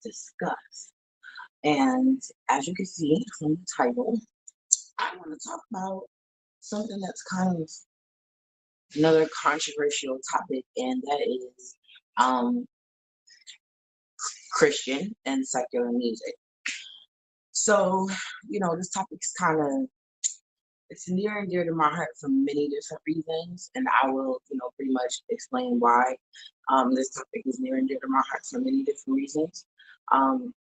discuss. And as you can see from the title, I want to talk about something that's kind of another controversial topic, and that is um, Christian and secular music. So, this topic's kind of it's near and dear to my heart for many different reasons, and I will, pretty much explain why this topic is near and dear to my heart for many different reasons. Um,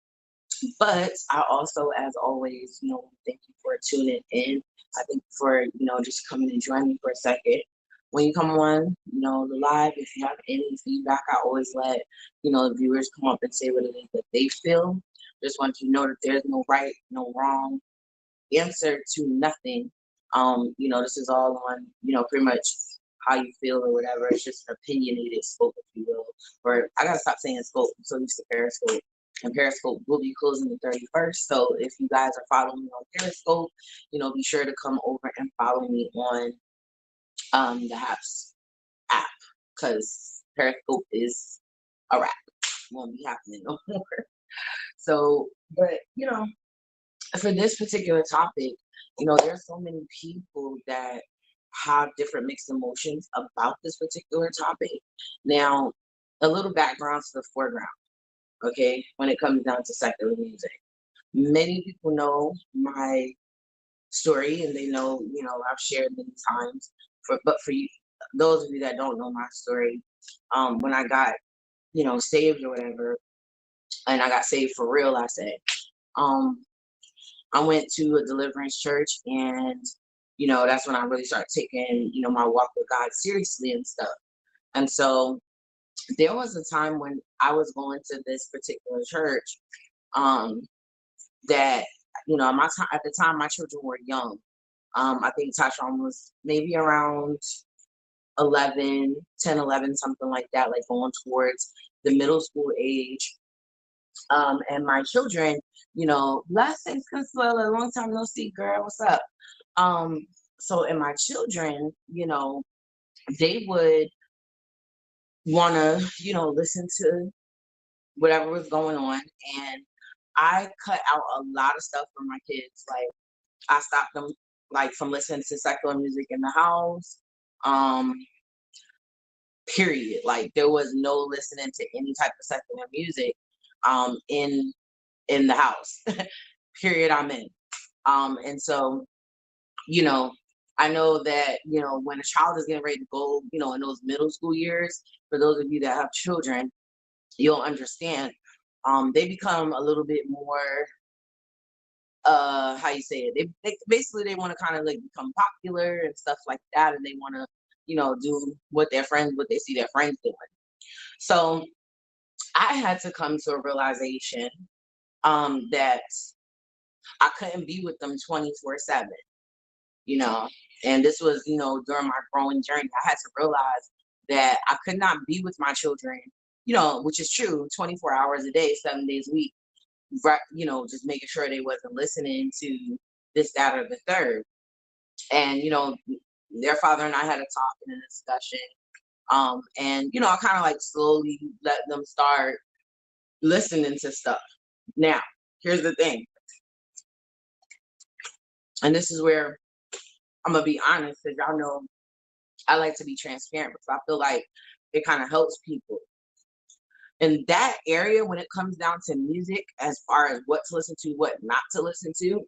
But I also, as always, thank you for tuning in. I thank you for, just coming and joining me for a second. When you come on, the live, if you have any feedback, I always let, the viewers come up and say what it is that they feel. Just want you to know that there's no right, no wrong answer to nothing. This is all on, pretty much how you feel or whatever. It's just an opinionated scope, if you will. Or I gotta stop saying scope. I'm so used to Periscope. And Periscope will be closing the 31st. So if you guys are following me on Periscope, be sure to come over and follow me on the Haps app, because Periscope is a wrap. Won't be happening no more. So, but for this particular topic, there's so many people that have different mixed emotions about this particular topic. Now, a little background to the foreground, okay, when it comes down to secular music. Many people know my story, and they know, I've shared many times. But for you, those of you that don't know my story, when I got, saved or whatever, and I got saved for real, I say, um, I went to a deliverance church, and that's when I really started taking my walk with God seriously and stuff. And so there was a time when I was going to this particular church, um, that my time at the time my children were young. I think Tashawn was maybe around 11, 10, 11, something like that, like going towards the middle school age. And my children, blessings, Consuela, a long time no see, girl, what's up? Um, so, and my children, they would want to, listen to whatever was going on. And I cut out a lot of stuff for my kids. Like, I stopped them, like, from listening to secular music in the house. Um, Period. Like, there was no listening to any type of secular music in the house. Period. I'm in. And so, you know, I know that, when a child is getting ready to go, in those middle school years, for those of you that have children, you'll understand. They become a little bit more, how you say it, they basically they want to kind of like become popular and stuff like that, and they want to, do what they see their friends doing. So I had to come to a realization, that I couldn't be with them 24/7, you know. And this was, during my growing journey. I had to realize that I could not be with my children, which is true, 24 hours a day, 7 days a week, right, just making sure they wasn't listening to this, that, or the third. And, their father and I had a talk and a discussion. And, I kind of like slowly let them start listening to stuff. Now, here's the thing, and this is where I'm gonna be honest, because y'all know I like to be transparent, because I feel like it kind of helps people in that area when it comes down to music, as far as what to listen to, what not to listen to.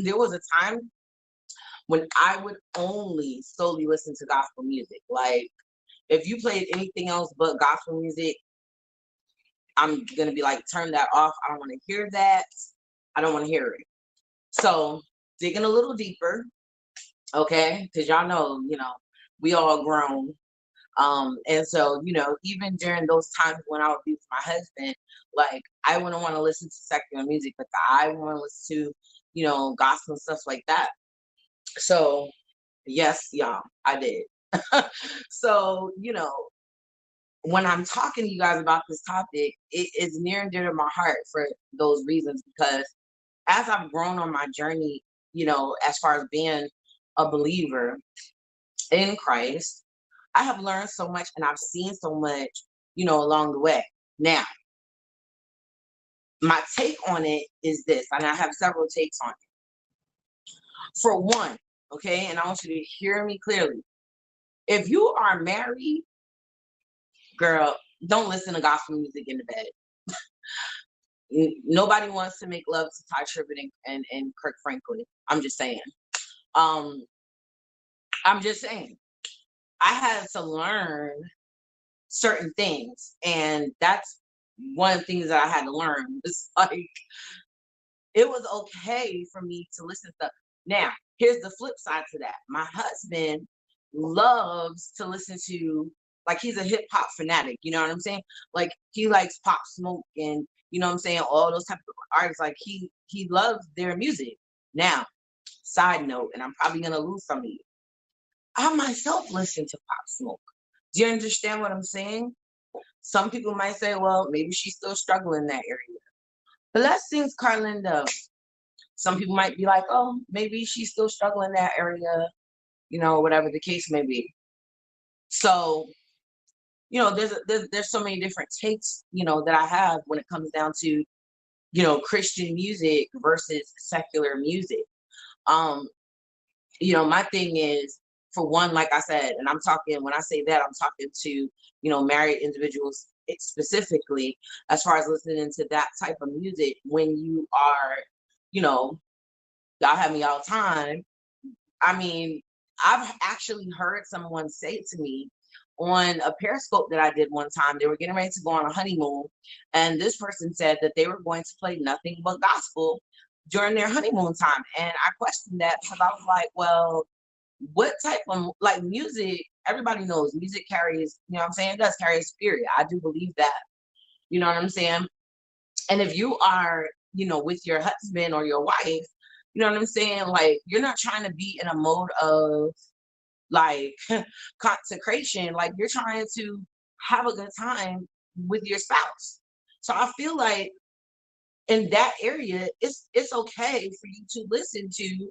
There was a time when I would only solely listen to gospel music. Like, if you played anything else but gospel music, I'm gonna be like, turn that off. I don't want to hear that. I don't want to hear it. So, digging a little deeper, okay, because y'all know, we all grown. And so, even during those times when I would be with my husband, like, I wouldn't want to listen to secular music, but I want to listen to, gospel and stuff like that. So, yes, y'all, I did. So, when I'm talking to you guys about this topic, it is near and dear to my heart for those reasons, because as I've grown on my journey, as far as being a believer in Christ, I have learned so much and I've seen so much, along the way. Now, My take on it is this, and I have several takes on it. For one, okay, and I want you to hear me clearly. If you are married, girl, don't listen to gospel music in the bed. Nobody wants to make love to Ty Tribbett and Kirk Franklin. I'm just saying. Um, I'm just saying. I had to learn certain things, and that's one of the things that I had to learn. It's like it was okay for me to listen to. Now, here's the flip side to that. My husband loves to listen to, like, he's a hip hop fanatic. You know what I'm saying? Like, he likes Pop Smoke and, you know what I'm saying, all those type of artists. Like, he loves their music. Now, side note, and I'm probably gonna lose some of you. I myself listen to Pop Smoke. Do you understand what I'm saying? Some people might say, well, maybe she's still struggling in that area. But let's think Carlinda. Some people might be like, oh, maybe she's still struggling in that area, whatever the case may be. So, there's so many different takes, that I have when it comes down to, Christian music versus secular music. My thing is, for one, like I said, and I'm talking, when I say that, I'm talking to, married individuals specifically, as far as listening to that type of music when you are, y'all have me all the time. I mean, I've actually heard someone say to me on a Periscope that I did one time, they were getting ready to go on a honeymoon, and this person said that they were going to play nothing but gospel during their honeymoon time. And I questioned that because I was like, well, what type of, like, music? Everybody knows music carries, what I'm saying, it does carry a spirit. I do believe that. You know what I'm saying? And if you are, with your husband or your wife, you know what I'm saying? Like, you're not trying to be in a mode of, like, consecration. Like, you're trying to have a good time with your spouse. So I feel like in that area, it's okay for you to listen to,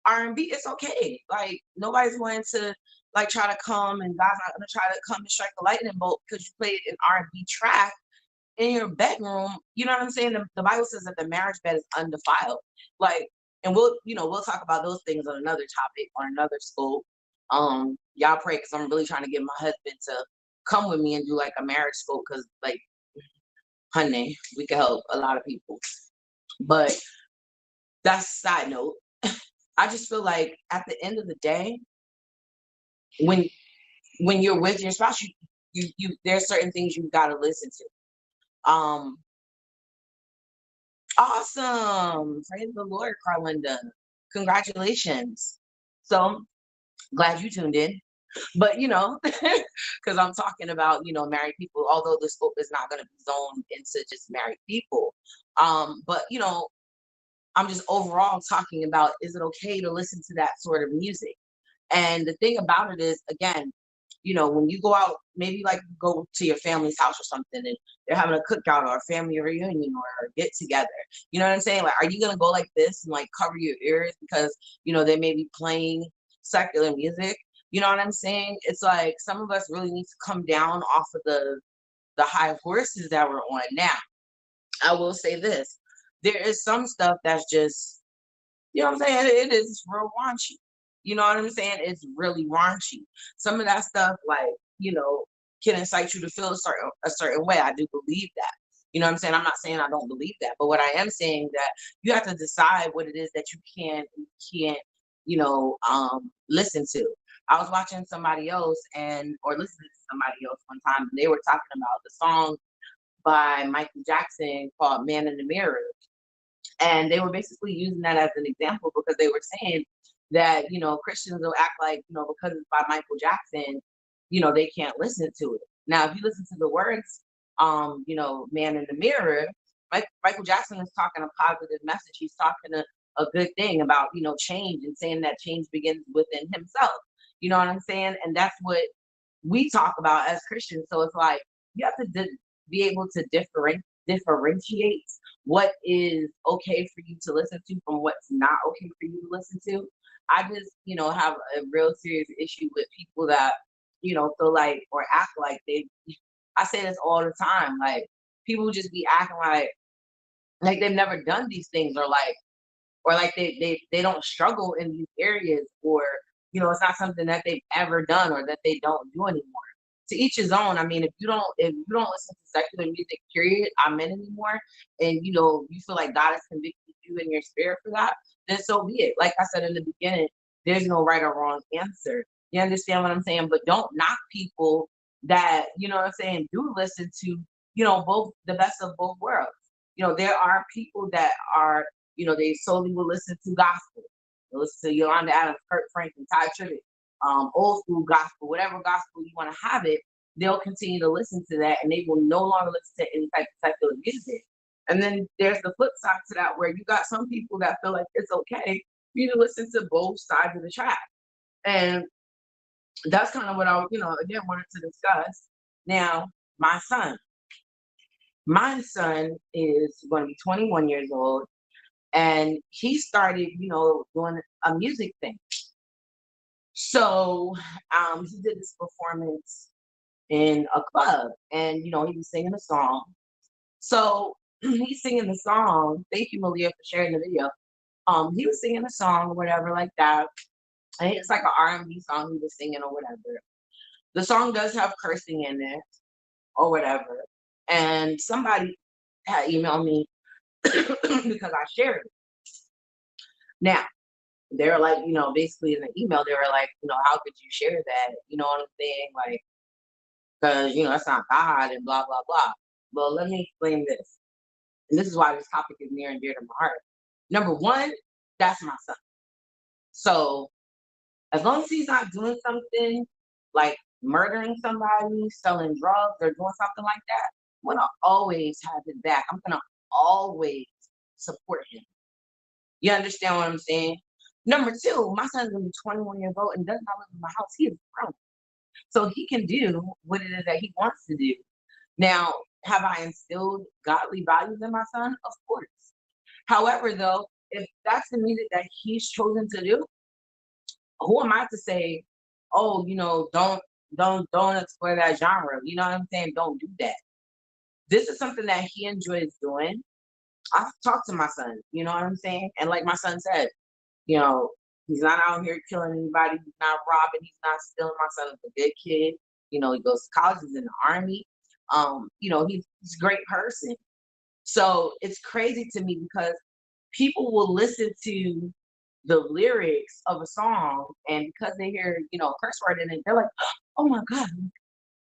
R&B. It's okay. Like, nobody's going to, like, try to come, and God's not going to try to come and strike a lightning bolt because you played an R&B track in your bedroom. You know what I'm saying? The Bible says that the marriage bed is undefiled. Like, and we'll talk about those things on another topic, on another scope. Y'all pray, because I'm really trying to get my husband to come with me and do, like, a marriage scope, because, like, honey, we can help a lot of people. But that's a side note. I just feel like at the end of the day, when you're with your spouse, you there's certain things you've got to listen to. Awesome. Praise the Lord, Carlinda. Congratulations. So glad you tuned in. But, because I'm talking about, married people, although the scope is not going to be zoned into just married people. But, I'm just overall talking about, is it okay to listen to that sort of music? And the thing about it is, again, when you go out, maybe, like, go to your family's house or something, and they're having a cookout or a family reunion or a get together. You know what I'm saying? Like, are you gonna go like this and, like, cover your ears because they may be playing secular music? You know what I'm saying? It's like some of us really need to come down off of the high horses that we're on. Now, I will say this: there is some stuff that's just, what I'm saying, it is real raunchy. You know what I'm saying? It's really raunchy. Some of that stuff, like, can incite you to feel a certain way. I do believe that. You know what I'm saying? I'm not saying I don't believe that, but what I am saying that you have to decide what it is that you can and can't, listen to. I was watching somebody else or listening to somebody else one time, and they were talking about the song by Michael Jackson called "Man in the Mirror." And they were basically using that as an example because they were saying that, Christians will act like, because it's by Michael Jackson, they can't listen to it. Now, if you listen to the words, "Man in the Mirror," Michael Jackson is talking a positive message. He's talking a good thing about, change, and saying that change begins within himself. You know what I'm saying? And that's what we talk about as Christians. So it's like, you have to be able to differentiate what is okay for you to listen to from what's not okay for you to listen to. I just, have a real serious issue with people that, feel like or act like they, I say this all the time, like, people just be acting like like they've never done these things, or like they don't struggle in these areas, or it's not something that they've ever done or that they don't do anymore. To each his own. I mean, if you don't listen to secular music, period, amen, anymore, and you feel like God has convicted you in your spirit for that, then so be it. Like I said in the beginning, there's no right or wrong answer. You understand what I'm saying? But don't knock people that, what I'm saying, do listen to, both the best of both worlds. There are people that are, they solely will listen to gospel. They'll listen to Yolanda Adams, Kurt Franklin, Ty Tribbett, old school gospel, whatever gospel you want to have it. They'll continue to listen to that, and they will no longer listen to any type of secular music. And then there's the flip side to that, where you got some people that feel like it's okay for you to listen to both sides of the track. And that's kind of what I, again, wanted to discuss. Now, my son, my son is going to be 21 years old, and he started, doing a music thing. So he did this performance in a club, and he was singing a song. So he's singing the song. Thank you, Malia, for sharing the video. He was singing a song or whatever like that. And it's like an R&B song he was singing or whatever. The song does have cursing in it or whatever. And somebody had emailed me because I shared it. Now, they were like, basically in the email, they were like, how could you share that? You know what I'm saying? Like, because, that's not God and blah, blah, blah. Well, let me explain this. And this is why this topic is near and dear to my heart. Number one, that's my son. So as long as he's not doing something like murdering somebody, selling drugs, or doing something like that, I'm gonna always have his back. I'm gonna always support him. You understand what I'm saying? Number two, my son's gonna be 21 years old and does not live in my house. He is grown. So he can do what it is that he wants to do. Now, have I instilled godly values in my son? Of course. However, though, if that's the music that he's chosen to do, who am I to say, oh, don't explore that genre. You know what I'm saying? Don't do that. This is something that he enjoys doing. I've talked to my son, you know what I'm saying? And like my son said, you know, he's not out here killing anybody, he's not robbing, he's not stealing. My son is a good kid. He goes to college, he's in the army. He's a great person. So it's crazy to me because people will listen to the lyrics of a song, and because they hear, a curse word in it, they're like, oh my God,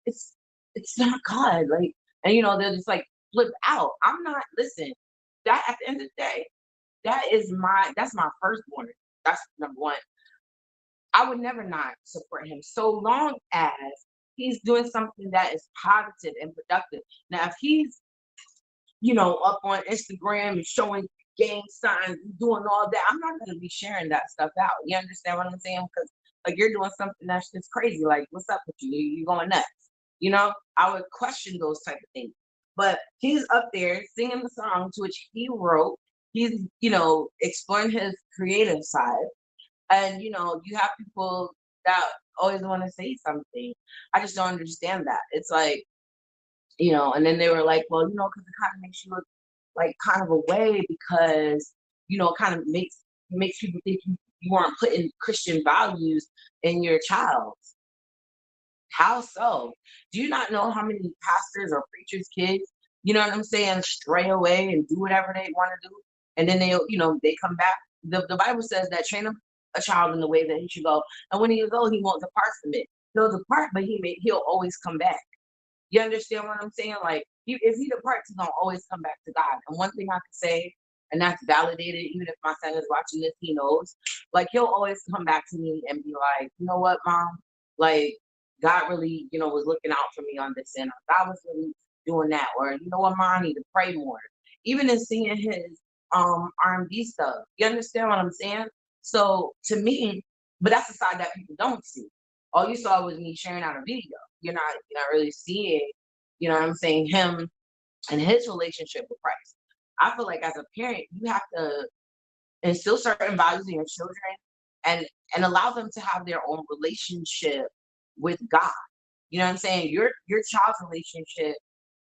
it's it's not God. Like, and they're just like flip out. I'm not, listen, that at the end of the day, that's my firstborn. That's number one. I would never not support him so long as he's doing something that is positive and productive. Now, if he's, up on Instagram and showing gang signs and doing all that, I'm not gonna be sharing that stuff out. You understand what I'm saying? Because like you're doing something that's just crazy. Like, what's up with you? You going nuts? I would question those type of things. But he's up there singing the song to which he wrote. He's, exploring his creative side. And you have people that always want to say something. I just don't understand that. It's like, and then they were like, well, because it kind of makes you look like kind of a way because, it kind of makes people think you aren't putting Christian values in your child. How so? Do you not know how many pastors or preachers' kids, you know what I'm saying, stray away and do whatever they want to do, and then they come back. The Bible says that train a child in the way that he should go, and when he is old, he won't depart from it. He'll depart, but he'll always come back. You understand what I'm saying? Like, if he departs, he's gonna always come back to God. And one thing I can say, and that's validated, even if my son is watching this, he knows. Like, he'll always come back to me and be like, you know what, mom? Like, God really, was looking out for me on this, and God was really doing that. Or, you know what, mom, I need to pray more. Even in seeing his R&B stuff. You understand what I'm saying? So to me, but that's the side that people don't see. All you saw was me sharing out a video. You're not really seeing, what I'm saying, him and his relationship with Christ. I feel like as a parent, you have to instill certain values in your children and allow them to have their own relationship with God. You know what I'm saying? Your child's relationship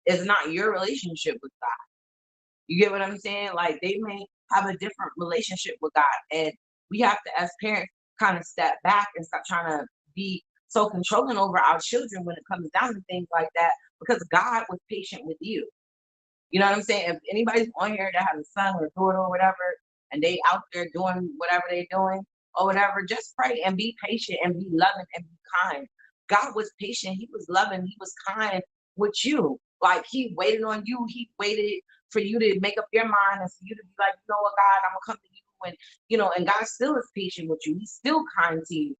is not your relationship with God. You get what I'm saying? Like they may have a different relationship with God. And we have to, as parents, kind of step back and stop trying to be so controlling over our children when it comes down to things like that, because God was patient with you. You know what I'm saying? If anybody's on here that has a son or a daughter or whatever, and they out there doing whatever they're doing or whatever, just pray and be patient and be loving and be kind. God was patient. He was loving. He was kind with you. Like he waited on you. He waited for you to make up your mind and for you to be like, you know what, God, I'm gonna come to you. And and God still is patient with you. He's still kind to you.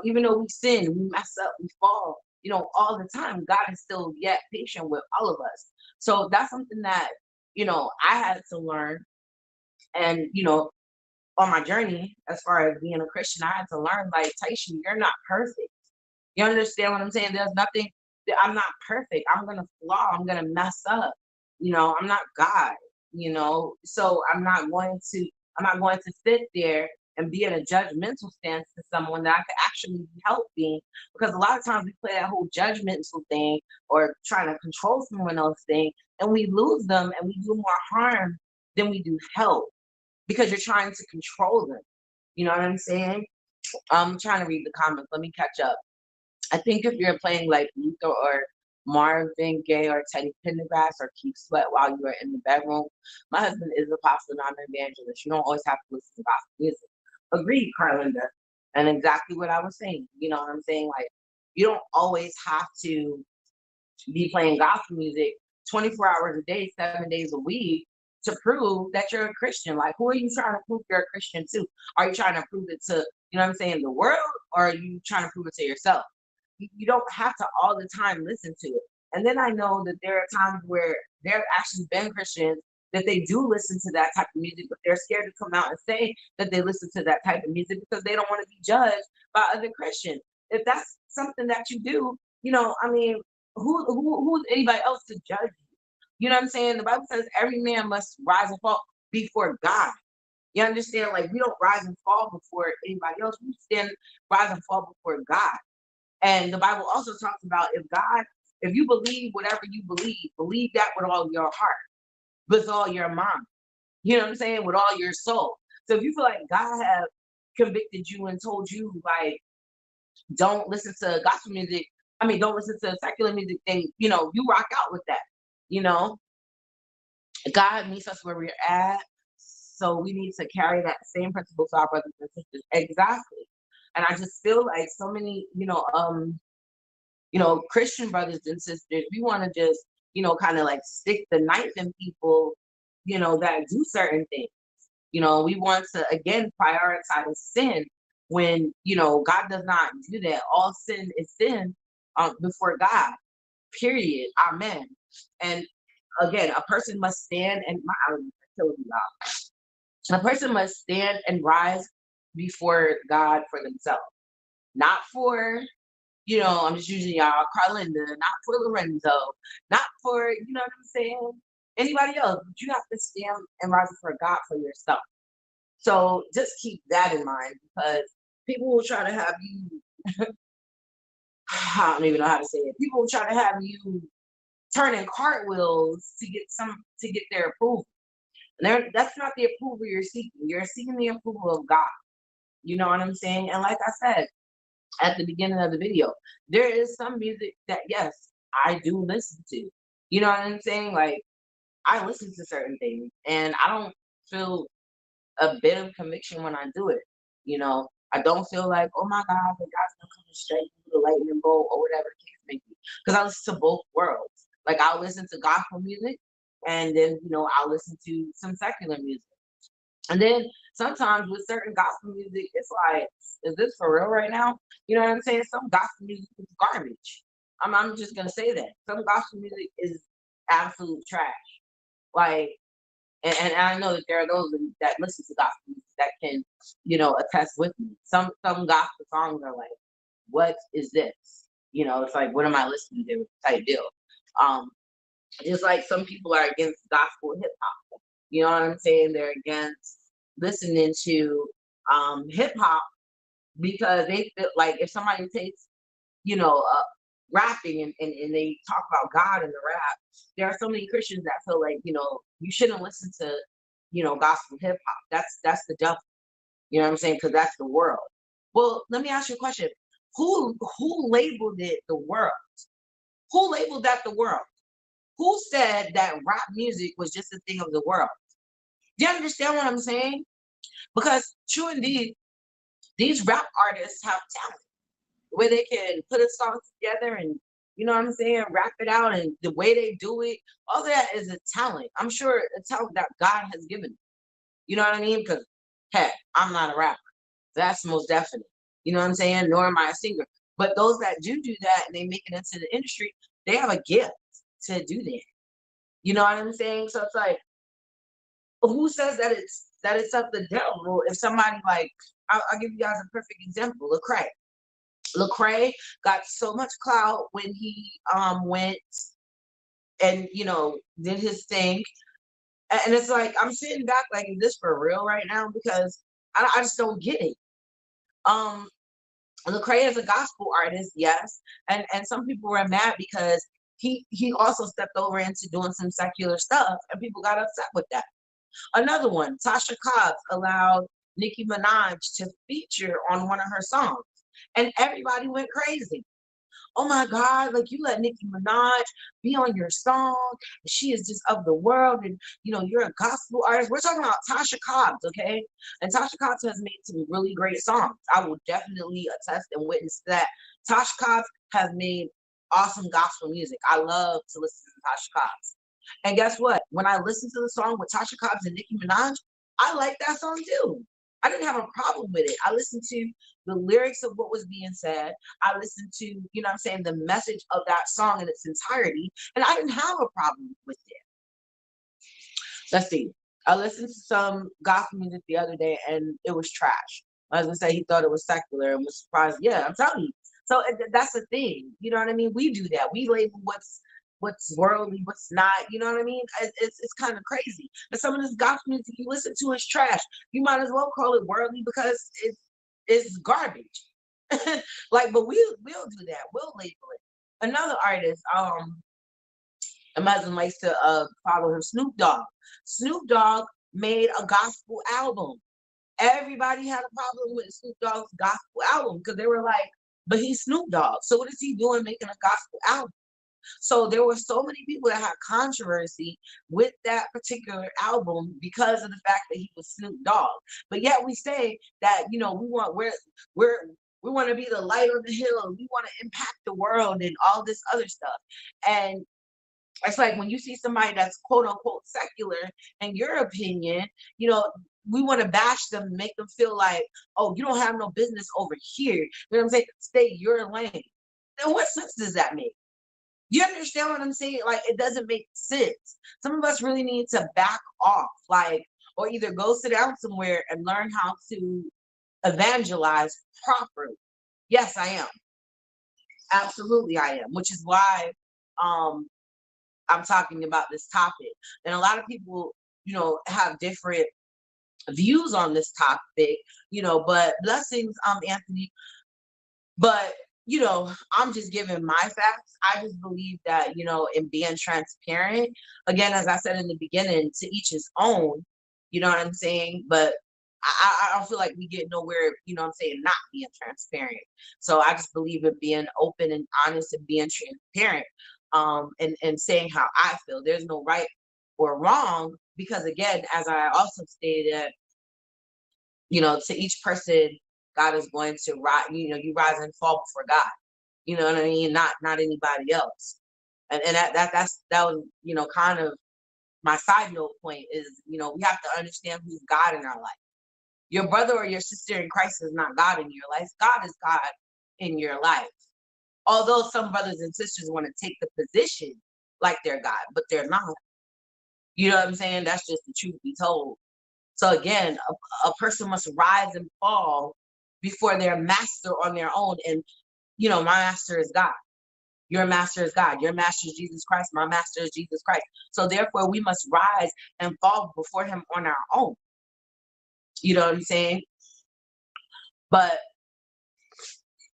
Even though we sin, we mess up, we fall, all the time, God is still yet patient with all of us. So that's something that, I had to learn. And, on my journey, as far as being a Christian, I had to learn, like, Taisha, you're not perfect. You understand what I'm saying? There's nothing that I'm not perfect. I'm going to flaw. I'm going to mess up. I'm not God, so I'm not going to sit there and be in a judgmental stance to someone that I could actually be helping, because a lot of times we play that whole judgmental thing or trying to control someone else thing, and we lose them and we do more harm than we do help, because you're trying to control them. You know what I'm saying? I'm trying to read the comments. Let me catch up. I think if you're playing like Luther or Marvin Gaye or Teddy Pendergrass or Keith Sweat while you are in the bedroom, my husband is a pastor, not an evangelist. You don't always have to listen to gospel music. Agreed, Carlinda. And exactly what I was saying. You know what I'm saying? Like, you don't always have to be playing gospel music 24 hours a day, 7 days a week to prove that you're a Christian. Like, who are you trying to prove you're a Christian to? Are you trying to prove it to, the world, or are you trying to prove it to yourself? You don't have to all the time listen to it. And then I know that there are times where there have actually been Christians that they do listen to that type of music, but they're scared to come out and say that they listen to that type of music because they don't want to be judged by other Christians. If that's something that you do, I mean, who's anybody else to judge you? You know what I'm saying? The Bible says every man must rise and fall before God. You understand? Like, we don't rise and fall before anybody else. We stand, rise and fall before God. And the Bible also talks about, if you believe whatever you believe that with all your heart, with all your mind. You know what I'm saying? With all your soul. So if you feel like God have convicted you and told you, like, don't listen to gospel music, I mean, don't listen to secular music, then you rock out with that. You know, God meets us where we're at. So we need to carry that same principle to our brothers and sisters. Exactly. And I just feel like so many, Christian brothers and sisters, we want to just, kind of like stick the knife in people, that do certain things. We want to, again, prioritize sin when, God does not do that. All sin is sin before God, period. Amen. And again, a person must stand and, I'm killing you, y'all. A person must stand and rise before God for themselves, not for, I'm just using y'all, Carlinda, not for Lorenzo, not for, what I'm saying, anybody else, but you have to stand and rise before God for yourself. So just keep that in mind, because people will try to have you, I don't even know how to say it. People will try to have you turning cartwheels to get their approval. And that's not the approval you're seeking. You're seeking the approval of God. You know what I'm saying? And like I said at the beginning of the video, there is some music that, yes, I do listen to. You know what I'm saying? Like, I listen to certain things and I don't feel a bit of conviction when I do it. I don't feel like, oh my God, the God's gonna come and straight through the lightning bolt or whatever the case may be. Because I listen to both worlds. Like, I'll listen to gospel music, and then, I'll listen to some secular music. And then sometimes with certain gospel music, it's like, is this for real right now? You know what I'm saying? Some gospel music is garbage. I'm just gonna say that. Some gospel music is absolute trash. Like, and I know that there are those that listen to gospel music that can, attest with me. Some gospel songs are like, what is this? It's like, what am I listening to? Type deal. Um, just like some people are against gospel hip hop. You know what I'm saying? They're against listening to hip hop because they feel like if somebody takes, rapping and they talk about God in the rap, there are so many Christians that feel like, you shouldn't listen to, gospel hip hop. That's the devil. You know what I'm saying? Because that's the world. Well, let me ask you a question. Who labeled it the world? Who labeled that the world? Who said that rap music was just a thing of the world? Do you understand what I'm saying? Because true indeed, these rap artists have talent where they can put a song together and you know what I'm saying, rap it out and the way they do it, all that is a talent. I'm sure a talent that God has given them. You know what I mean? Because heck, I'm not a rapper. That's most definite. You know what I'm saying? Nor am I a singer. But those that do that and they make it into the industry, they have a gift to do that. You know what I'm saying? So it's like, who says that it's up the devil? If somebody like, I'll give you guys a perfect example. Lecrae. Lecrae got so much clout when he went and did his thing, and it's like I'm sitting back like, is this for real right now? Because I just don't get it. Um, Lecrae is a gospel artist, yes, and some people were mad because he also stepped over into doing some secular stuff, and people got upset with that. Another one, Tasha Cobbs allowed Nicki Minaj to feature on one of her songs, and everybody went crazy. Oh my God, like you let Nicki Minaj be on your song. She is just of the world. And you're a gospel artist. We're talking about Tasha Cobbs, okay? And Tasha Cobbs has made some really great songs. I will definitely attest and witness that. Tasha Cobbs has made awesome gospel music. I love to listen to Tasha Cobbs. And guess what? When I listen to the song with Tasha Cobbs and Nicki Minaj, I like that song too. I didn't have a problem with it. I listened to the lyrics of what was being said. I listened to, what I'm saying, the message of that song in its entirety, and I didn't have a problem with it. Let's see. I listened to some gospel music the other day, and it was trash. I was gonna say he thought it was secular and was surprised. Yeah, I'm telling you. So that's the thing. You know what I mean? We do that. We label what's worldly, what's not. You know what I mean? It's kind of crazy. And some of this gospel music you listen to is trash. You might as well call it worldly because it's garbage. Like, but we'll do that. We'll label it. Another artist, a Muslim likes to follow him, Snoop Dogg. Snoop Dogg made a gospel album. Everybody had a problem with Snoop Dogg's gospel album because they were like, but he's Snoop Dogg. So what is he doing making a gospel album? So there were so many people that had controversy with that particular album because of the fact that he was Snoop Dogg. But yet we say that, we're we want to be the light on the hill. We want to impact the world and all this other stuff. And it's like when you see somebody that's quote unquote secular, in your opinion, you know, we want to bash them, make them feel like, oh, you don't have no business over here. You know what I'm saying? Stay your lane. Then what sense does that make? You understand what I'm saying? Like, it doesn't make sense. Some of us really need to back off, like, or either go sit down somewhere and learn how to evangelize properly. Yes, I am. Absolutely, I am. Which is why um, I'm talking about this topic. And a lot of people, have different views on this topic, but blessings, Anthony. But, I'm just giving my facts. I just believe that, in being transparent, again, as I said in the beginning, to each his own, you know what I'm saying? But I don't feel like we get nowhere, I'm saying, not being transparent. So I just believe in being open and honest and being transparent, and saying how I feel. There's no right or wrong because, again, as I also stated, to each person, God is going to rise, you rise and fall before God. You know what I mean? Not anybody else. And that was, kind of my side note point is, we have to understand who's God in our life. Your brother or your sister in Christ is not God in your life. God is God in your life. Although some brothers and sisters want to take the position like they're God, but they're not. You know what I'm saying? That's just the truth be told. So again, a person must rise and fall before their master on their own. And my master is God. Your master is God. Your master is Jesus Christ. My master is Jesus Christ. So therefore, we must rise and fall before Him on our own. You know what I'm saying? But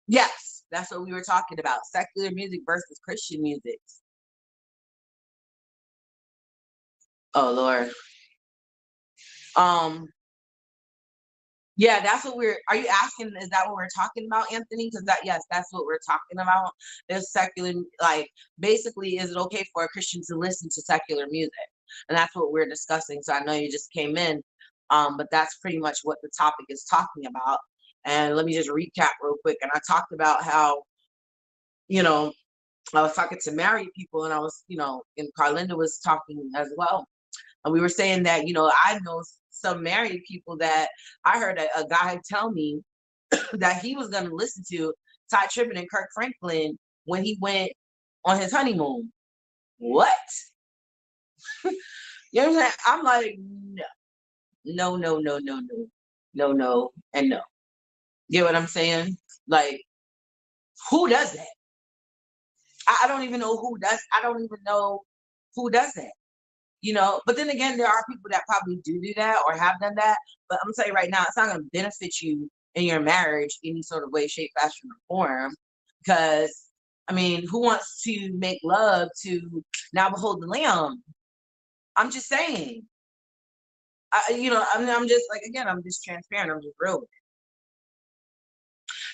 yes, that's what we were talking about: secular music versus Christian music. Oh Lord. Um, yeah, that's what are you asking, is that what we're talking about, Anthony? Because yes, that's what we're talking about. Is secular, like, basically, is it okay for a Christian to listen to secular music? And that's what we're discussing. So I know you just came in, but that's pretty much what the topic is talking about. And let me just recap real quick. And I talked about how, you know, I was talking to married people, and I was, and Carlinda was talking as well. And we were saying that, I know some married people that I heard a guy tell me that he was going to listen to Ty Tribbett and Kirk Franklin when he went on his honeymoon. What? You know what I'm saying? I'm like, no, no, no, no, no, no, no, and no. You know what I'm saying? Like, who does that? I don't even know who does. I don't even know who does that. But then again, there are people that probably do that or have done that. But I'm gonna tell you right now, it's not gonna benefit you in your marriage any sort of way, shape, fashion, or form. Because I mean, who wants to make love to Now Behold the Lamb? I'm just saying. I'm just like, again, I'm just transparent. I'm just real.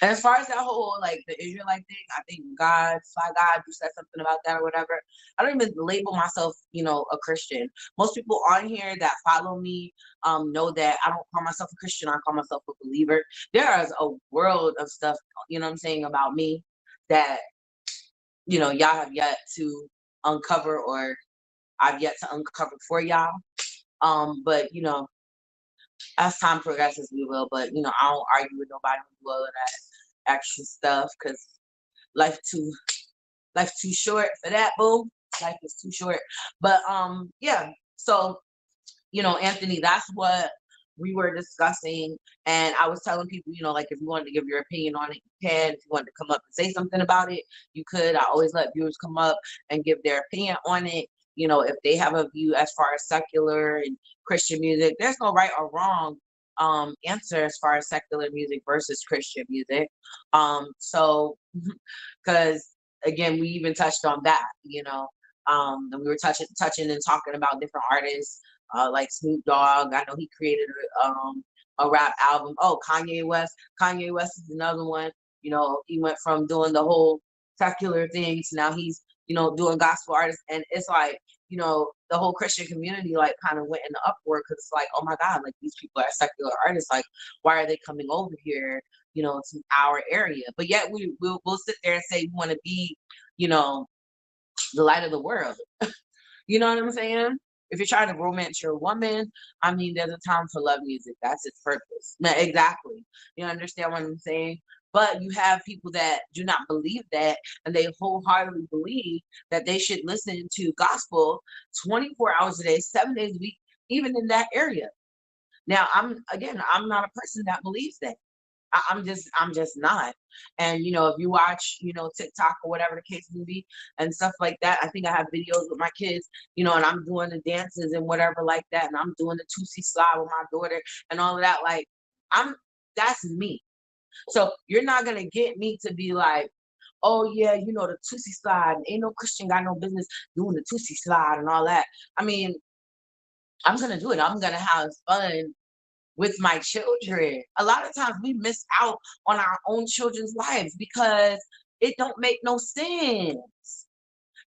And as far as that whole, like, the Israelite thing, I think Fly God, you said something about that or whatever. I don't even label myself, a Christian. Most people on here that follow me know that I don't call myself a Christian. I call myself a believer. There is a world of stuff, what I'm saying, about me that, y'all have yet to uncover, or I've yet to uncover for y'all. But as time progresses, we will. But I don't argue with nobody who do all of that extra stuff, because life too life too short for that, boo. Life is too short. But yeah. So Anthony, that's what we were discussing. And I was telling people, like, if you wanted to give your opinion on it, you can. If you wanted to come up and say something about it, you could. I always let viewers come up and give their opinion on it. If they have a view as far as secular and Christian music, there's no right or wrong answer as far as secular music versus Christian music. So because again, we even touched on that, and we were touching and talking about different artists, like Snoop Dogg. I know he created a rap album. Oh, Kanye West. Kanye West is another one. He went from doing the whole secular thing to now he's, doing gospel artists. And it's like, the whole Christian community, like, kind of went in the upward, because it's like, oh my God, like, these people are secular artists. Like, why are they coming over here, to our area? But yet we'll sit there and say we want to be, the light of the world. You know what I'm saying? If you're trying to romance your woman, I mean, there's a time for love music. That's its purpose. No, exactly. You understand what I'm saying? But you have people that do not believe that, and they wholeheartedly believe that they should listen to gospel 24 hours a day, 7 days a week, even in that area. Now, I'm not a person that believes that. I'm just not. And if you watch, TikTok or whatever the case may be and stuff like that, I think I have videos with my kids, and I'm doing the dances and whatever like that, and I'm doing the Tootsie slide with my daughter and all of that. Like, I'm that's me. So you're not gonna get me to be like, oh yeah, the Tootsie slide. Ain't no Christian got no business doing the Tootsie slide and all that. I mean, I'm gonna do it. I'm gonna have fun with my children. A lot of times we miss out on our own children's lives because it don't make no sense.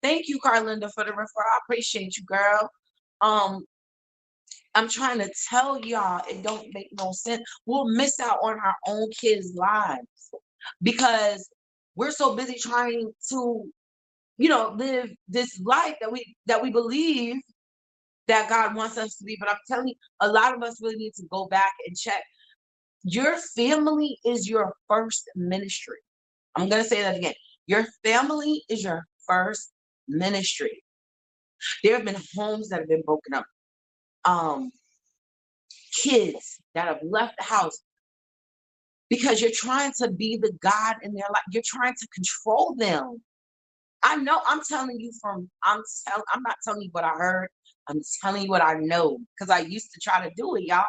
Thank you, Carlinda, for the referral. I appreciate you, girl. Um, I'm trying to tell y'all it don't make no sense. We'll miss out on our own kids' lives because we're so busy trying to, live this life that we believe that God wants us to be. But I'm telling you, a lot of us really need to go back and check. Your family is your first ministry. I'm going to say that again. Your family is your first ministry. There have been homes that have been broken up. Kids that have left the house because you're trying to be the God in their life. You're trying to control them. I know. I'm not telling you what I heard. I'm telling you what I know, because I used to try to do it, y'all.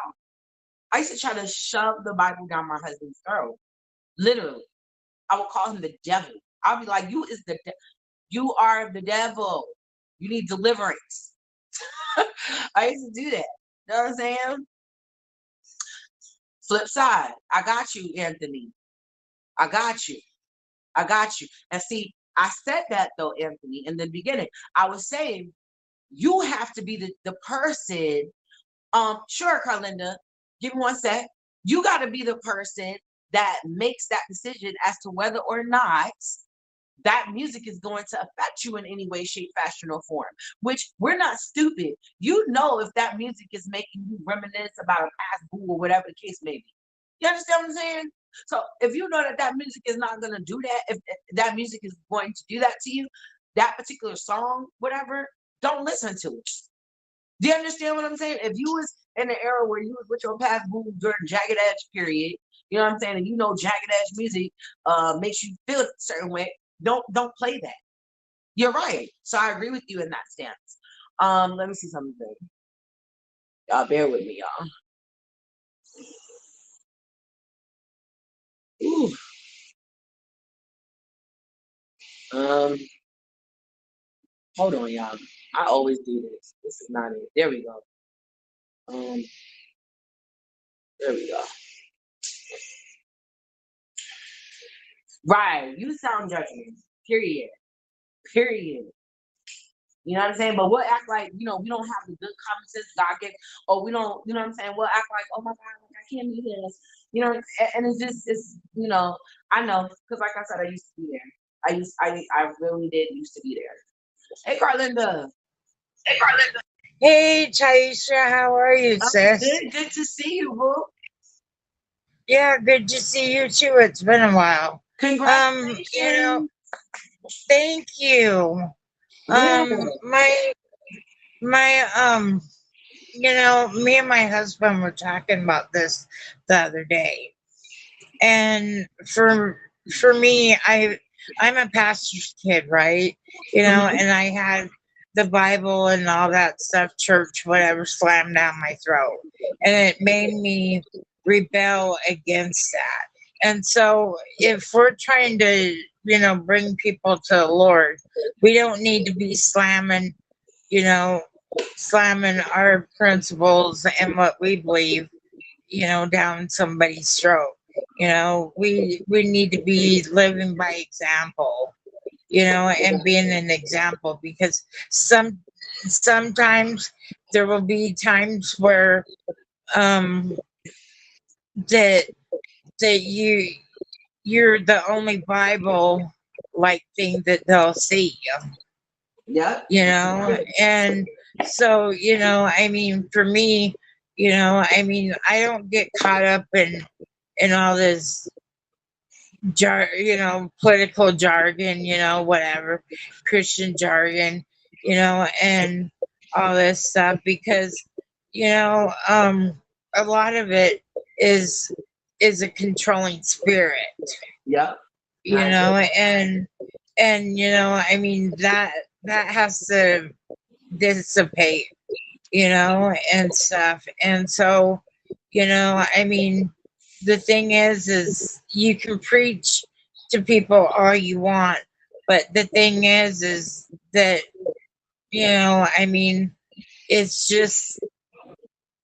I used to try to shove the Bible down my husband's throat. Literally. I would call him the devil. I'll be like, you are the devil. You need deliverance. I used to do that. You know what I'm saying? Flip side, I got you, Anthony. I got you. I got you. And see, I said that though, Anthony, in the beginning. I was saying you have to be the person. Sure, Carlinda, give me one sec. You got to be the person that makes that decision as to whether or not that music is going to affect you in any way, shape, fashion, or form. Which we're not stupid. You know if that music is making you reminisce about a past boo or whatever the case may be. You understand what I'm saying? So if you know that that music is not going to do that, if that music is going to do that to you, that particular song, whatever, don't listen to it. Do you understand what I'm saying? If you was in the era where you was with your past boo during Jagged Edge period, you know what I'm saying, and you know Jagged Edge music makes you feel a certain way, don't play that. You're right. So I agree with you in that stance. Let me see something. Y'all bear with me, y'all. Ooh. Um, hold on, y'all. I always do this. This is not it. There we go. Um, there we go. Right. You sound judgment. Period. Period. You know what I'm saying? But we'll act like, we don't have the good common sense God gave, or we don't, you know what I'm saying? We'll act like, oh my God, like I can't do this. And it's just, I know, because like I said, I used to be there. I really did used to be there. Hey, Carlinda. Hey, Carlinda. Hey, Taisha, how are you, I'm sis? good. Good to see you, boo. Yeah, good to see you too. It's been a while. You know, Congratulations. thank you. Yeah. My me and my husband were talking about this the other day, and for me, I'm a pastor's kid, right? Mhm. And I had the Bible and all that stuff, church, whatever, slammed down my throat, and it made me rebel against that. And so, if we're trying to, bring people to the Lord, we don't need to be you know, slamming our principles and what we believe, down somebody's throat. We need to be living by example, and being an example, because sometimes there will be times where um that you're the only Bible like thing that they'll see, Yep. and so, I mean, for me, I mean, I don't get caught up in all this political jargon, whatever, Christian jargon, and all this stuff, because, a lot of it is is a controlling spirit, Yep. I agree. and I mean, that has to dissipate, and stuff. And so, I mean, the thing is you can preach to people all you want, but the thing is that, I mean, it's just,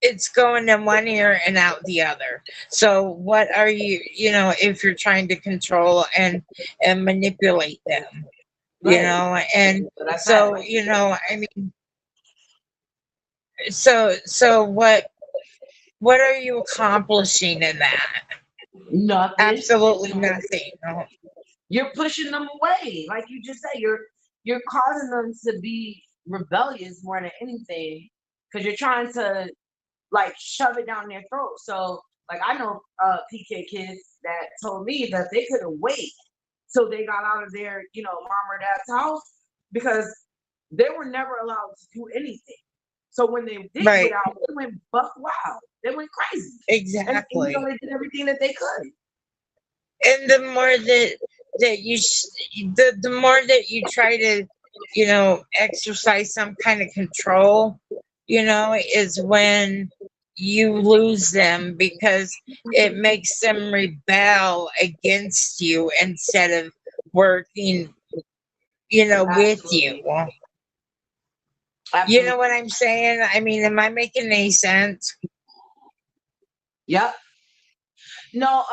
it's going in one ear and out the other. So what are you, if you're trying to control and manipulate them, Right. and So that's that. so, I mean, so what are you accomplishing in that? Nothing. Absolutely nothing. No. You're pushing them away, like you just said. You're causing them to be rebellious more than anything, because you're trying to like shove it down their throat. So like I know PK kids that told me that they couldn't wait till they got out of their mom or dad's house, because they were never allowed to do anything. So when they did get Right. out, they went buck wild. They went crazy, and Exactly. they did everything that they could. And the more that the more that you try to, exercise some kind of control, is when you lose them, because it makes them rebel against you instead of working, with you. Absolutely. You know Absolutely. what I'm saying? I mean, am I making any sense? Yep. No,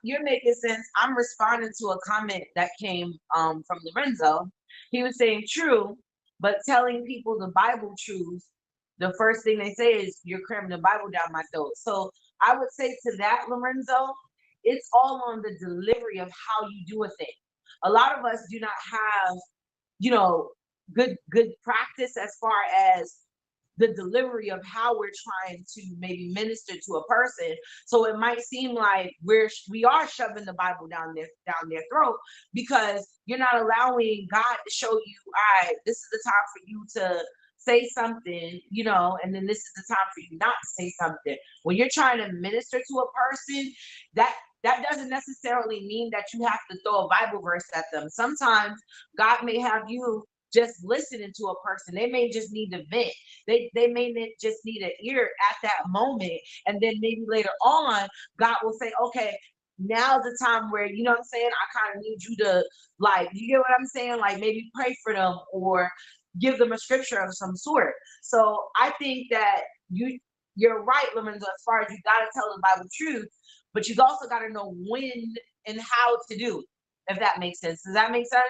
you're making sense. I'm responding to a comment that came from Lorenzo. He was saying true, but telling people the Bible truths, the first thing they say is you're cramming the Bible down my throat. So I would say to that, Lorenzo, it's all on the delivery of how you do a thing. A lot of us do not have, you know, good practice as far as the delivery of how we're trying to maybe minister to a person. So it might seem like we are shoving the Bible down their throat because you're not allowing God to show you, all right, this is the time for you to say something, and then this is the time for you not to say something. When you're trying to minister to a person, that that doesn't necessarily mean that you have to throw a Bible verse at them. Sometimes God may have you just listening to a person. They may just need to vent. They may just need an ear at that moment. And then maybe later on, God will say, okay, now's the time where, you know what I'm saying? I kind of need you to, like, you get what I'm saying? Like maybe pray for them or give them a scripture of some sort. So I think that you're right, Lorenzo, as far as you got to tell the Bible truth, but you also got to know when and how to do it, if that makes sense. Does that make sense?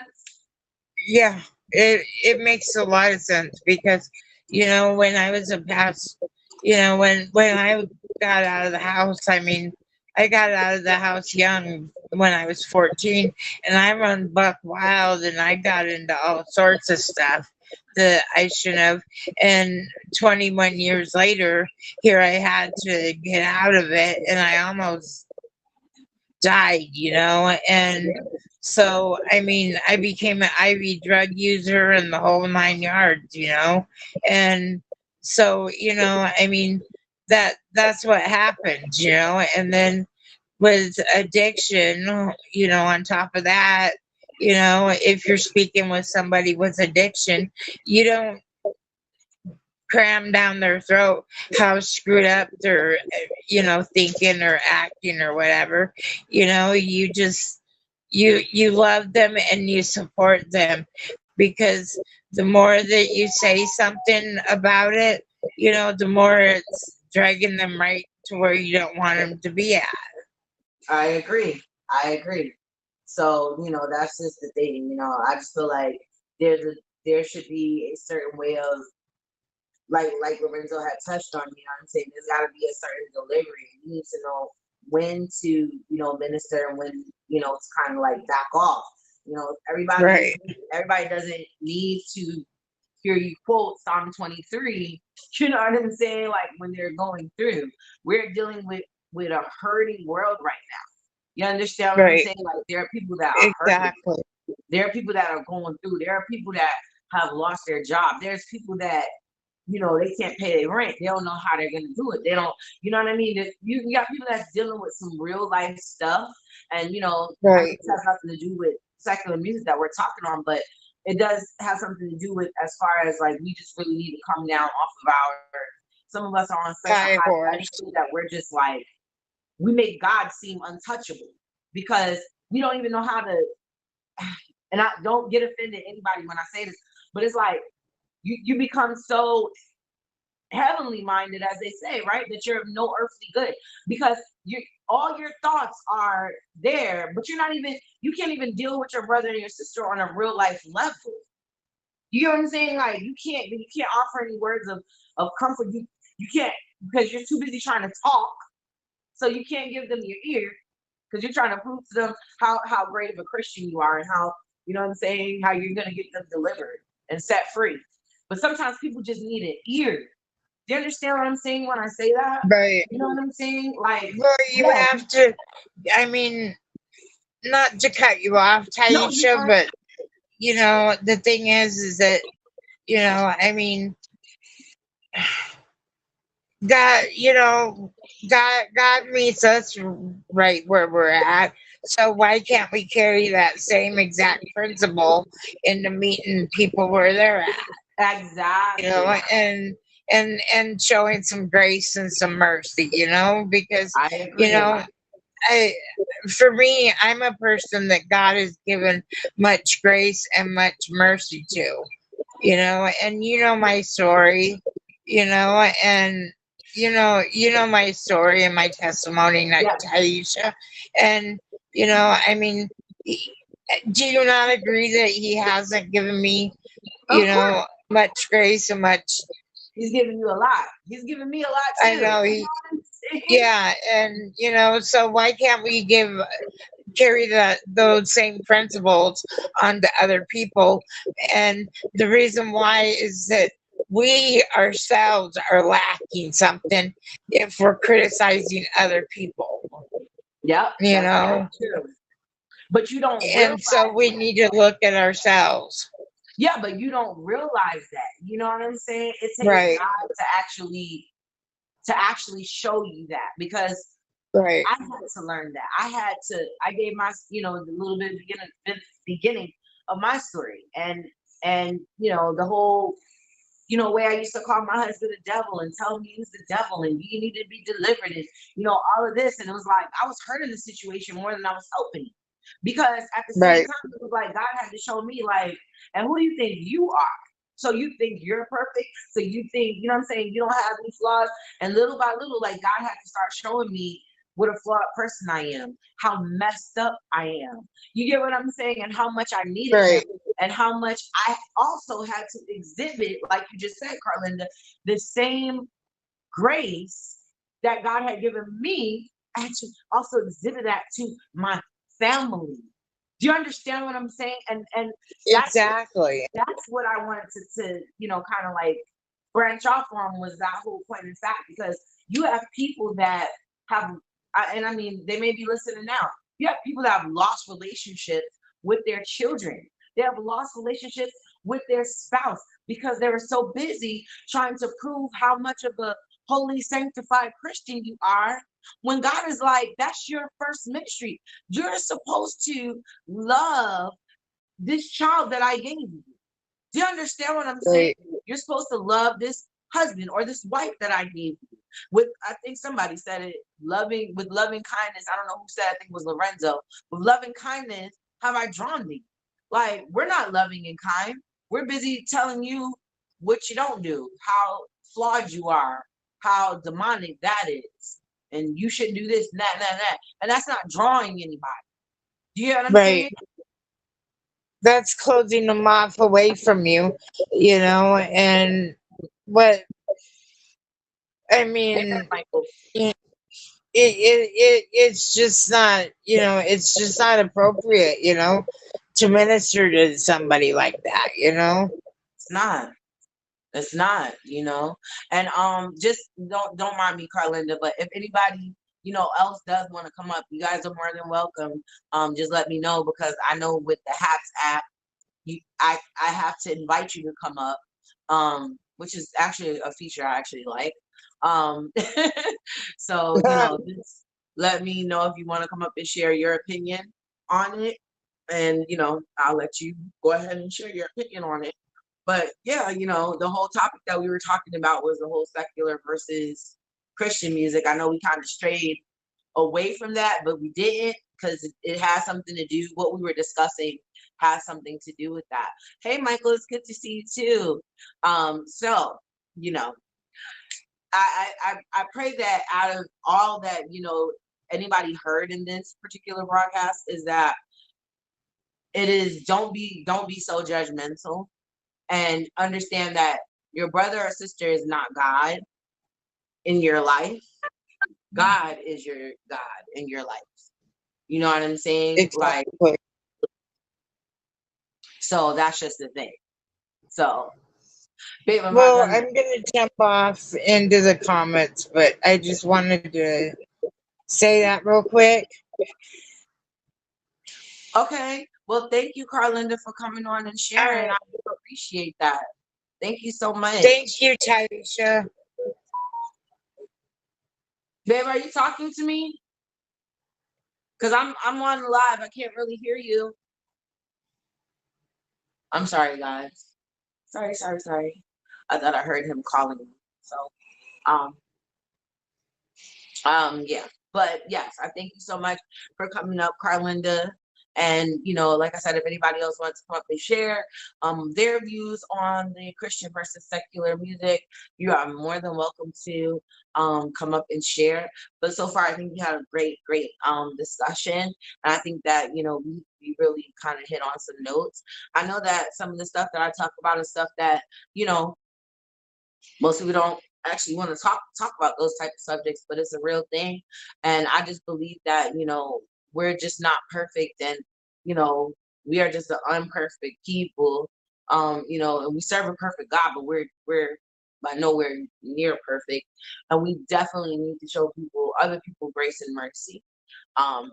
Yeah, it makes a lot of sense because when I was a past, when I got out of the house, I mean, I got out of the house young when I was 14, and I run buck wild, and I got into all sorts of stuff that I shouldn't have. And 21 years later, here I had to get out of it, and I almost died, and so I mean I became an IV drug user and the whole 9 yards, and so I mean that's what happened, and then with addiction, on top of that, if you're speaking with somebody with addiction, you don't cram down their throat how screwed up they're thinking or acting or whatever. You just you love them and you support them because the more that you say something about it, the more it's dragging them right to where you don't want them to be at. I agree. I agree. So, that's just the thing, I just feel like there should be a certain way of, like Lorenzo had touched on, I'm saying there's gotta be a certain delivery. You need to know when to, minister and when, it's kind of like back off. Everybody Right. everybody doesn't need to hear you quote Psalm 23, you know what I'm saying? Like when they're going through. We're dealing with a hurting world right now. You understand what I'm Right. saying? Like there are people that are hurting. Exactly. There are people that are going through. There are people that have lost their job. There's people that, they can't pay their rent. They don't know how they're gonna do it. They don't, you know what I mean? You got people that's dealing with some real life stuff. And I know Right. this has nothing to do with secular music that we're talking on, but it does have something to do with as far as like we just really need to come down off of our, some of us are on such a High high horse. pedestal that we're just like, we make God seem untouchable because we don't even know how to, and I don't get offended anybody when I say this, but it's like you become so heavenly minded, as they say, right? That you're of no earthly good because you all your thoughts are there, but you can't even deal with your brother and your sister on a real life level. You know what I'm saying? Like you can't offer any words of comfort. You can't because you're too busy trying to talk, so you can't give them your ear because you're trying to prove to them how great of a Christian you are and how, you know what I'm saying, how you're gonna get them delivered and set free. But sometimes people just need an ear. Do you understand what I'm saying when I say that? Right. You know what I'm saying? Like, Well, you yeah, have to. I mean, not to cut you off, no, you're Taisha, fine. but the thing is that I mean, God, God meets us right where we're at. So why can't we carry that same exact principle into meeting people where they're at? Exactly. And showing some grace and some mercy, because I you agree. know I for me, I'm a person that God has given much grace and much mercy to. and my story, and my story and my testimony, Yeah. Taisha, and I mean, he- do you not agree that he hasn't given me, Of course. much grace and much? He's giving you a lot. He's giving me a lot I too. know You know he, what I'm saying? yeah, and so why can't we carry those same principles on to other people? And the reason why is that we ourselves are lacking something if we're criticizing other people, Yep, you that's very know true. But you don't realize and so we that. need to look at ourselves. Yeah, but you don't realize that. You know what I'm saying? It takes Right, God to actually show you that, because right, I had to learn that. I gave my, the little bit of beginning of my story, and the whole, way I used to call my husband the devil and tell him he was the devil and he needed to be delivered, and all of this, and it was like I was hurting the situation more than I was helping, because at the same right, time it was like God had to show me, like, and who do you think you are? So you think you're perfect? So you think, what I'm saying, you don't have any flaws? And little by little, like, God had to start showing me what a flawed person I am, how messed up I am. You get what I'm saying? And how much I needed him, right, and how much I also had to exhibit, like you just said, Carlinda, the same grace that God had given me. I had to also exhibit that to my family. Do you understand what I'm saying? And that's exactly, that's what I wanted to kind of like branch off on, was that whole point in fact, because you have people that have, and I mean, they may be listening now. You have people that have lost relationships with their children. They have lost relationships with their spouse because they were so busy trying to prove how much of a holy, sanctified Christian you are. When God is like, that's your first ministry. You're supposed to love this child that I gave you. Do you understand what I'm saying? right, You're supposed to love this husband or this wife that I gave you. With, I think somebody said it, loving with loving kindness. I don't know who said, I think it was Lorenzo. With loving kindness have I drawn thee. Like, we're not loving and kind. We're busy telling you what you don't do, how flawed you are, how demonic that is. And you shouldn't do this and that and that and that. And that's not drawing anybody. Do you know what I'm saying? right. That's closing them off away from you, and what I Amen, mean, Michael. it's just not, it's just not appropriate, to minister to somebody like that. It's not. It's not. And just don't mind me, Carlinda, but if anybody, else does want to come up, you guys are more than welcome. Just let me know, because I know with the Hats app, I have to invite you to come up. Which is actually a feature I actually like. Um so, just let me know if you want to come up and share your opinion on it. And I'll let you go ahead and share your opinion on it. But yeah, the whole topic that we were talking about was the whole secular versus Christian music. I know we kind of strayed away from that, but we didn't, because it has something to do, what we were discussing has something to do with that. Hey, Michael, it's good to see you too. So, you know, I pray that out of all that, anybody heard in this particular broadcast, is that it is, don't be so judgmental, and understand that your brother or sister is not God in your life. God is your God in your life. You know what I'm saying? Like, Exactly. so that's just the thing. So, babe, I'm not Well, done I'm yet. gonna jump off into the comments, but I just wanted to say that real quick. Okay. Well, thank you, Carlinda, for coming on and All sharing. I right. do appreciate that. Thank you so much. Thank you, Taisha. Babe, are you talking to me? Because I'm on live. I can't really hear you. I'm sorry, guys. Sorry, sorry, sorry. I thought I heard him calling me. So, um, yeah. But yes, I thank you so much for coming up, Carlinda. And, like I said, if anybody else wants to come up and share their views on the Christian versus secular music, you are more than welcome to come up and share. But so far, I think we had a great discussion. And I think that, we really kind of hit on some notes. I know that some of the stuff that I talk about is stuff that, you know, most people don't actually want to talk about those type of subjects, but it's a real thing. And I just believe that, we're just not perfect, and you know we are just an unperfect people. And we serve a perfect God, but we're by nowhere near perfect, and we definitely need to show other people grace and mercy.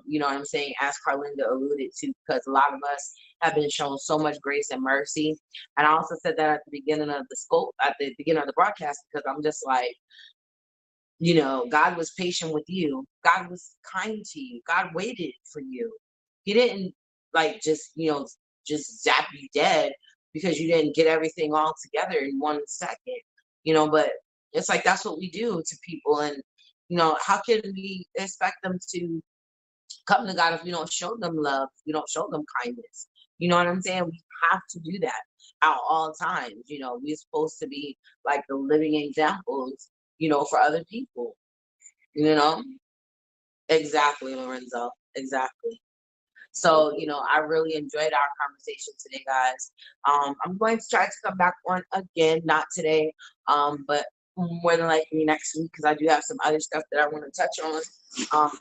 You know what I'm saying? As Carlinda alluded to, because a lot of us have been shown so much grace and mercy. And I also said that at the beginning of the broadcast, because I'm just like, God was patient with you. God was kind to you. God waited for you. He didn't like just zap you dead because you didn't get everything all together in 1 second. But it's like that's what we do to people. And how can we expect them to come to God if we don't show them love, we don't show them kindness? You know what I'm saying? We have to do that at all times. We're supposed to be like the living examples, for other people, you know? Exactly, Lorenzo. Exactly. So, I really enjoyed our conversation today, guys. I'm going to try to come back on again, not today, but more than likely next week, because I do have some other stuff that I want to touch on. Um,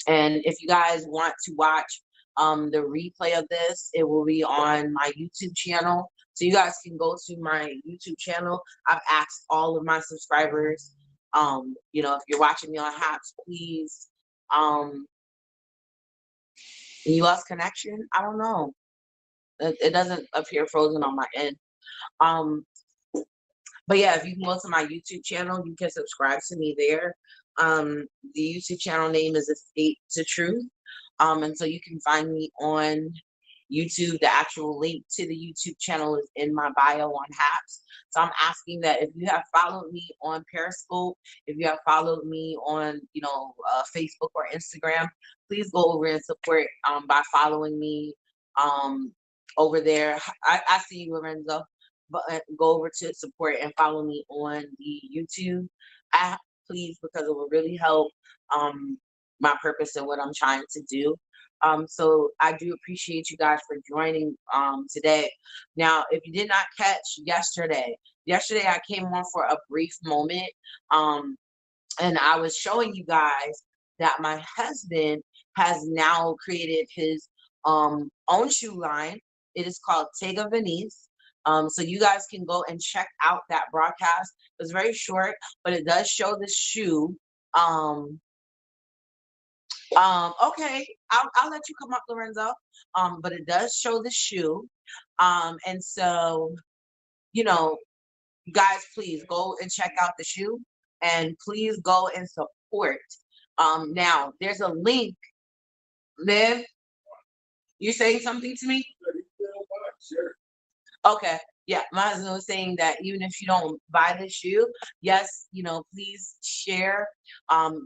And if you guys want to watch the replay of this, it will be on my YouTube channel. So you guys can go to my YouTube channel. I've asked all of my subscribers, if you're watching me on Haps, please. Um, you lost connection? I don't know. It doesn't appear frozen on my end. Um, But yeah, if you can go to my YouTube channel, you can subscribe to me there. The YouTube channel name is Escape to Truth. And so you can find me on YouTube. The actual link to the YouTube channel is in my bio on Haps. So I'm asking that if you have followed me on Periscope, if you have followed me on, Facebook or Instagram, please go over and support by following me over there. I see you, Lorenzo, but go over to support and follow me on the YouTube app, please, because it will really help um, my purpose and what I'm trying to do. So I do appreciate you guys for joining today. Now, if you did not catch yesterday I came on for a brief moment, and I was showing you guys that my husband has now created his own shoe line. It is called Tega Venice. So you guys can go and check out that broadcast. It's very short, but it does show the shoe. Um, okay, I'll let you come up, Lorenzo. But it does show the shoe. And so, you know, guys, please go and check out the shoe, and please go and support. Now there's a link. Liv, you saying something to me? Okay. Yeah, my husband was saying that even if you don't buy the shoe, yes, please share.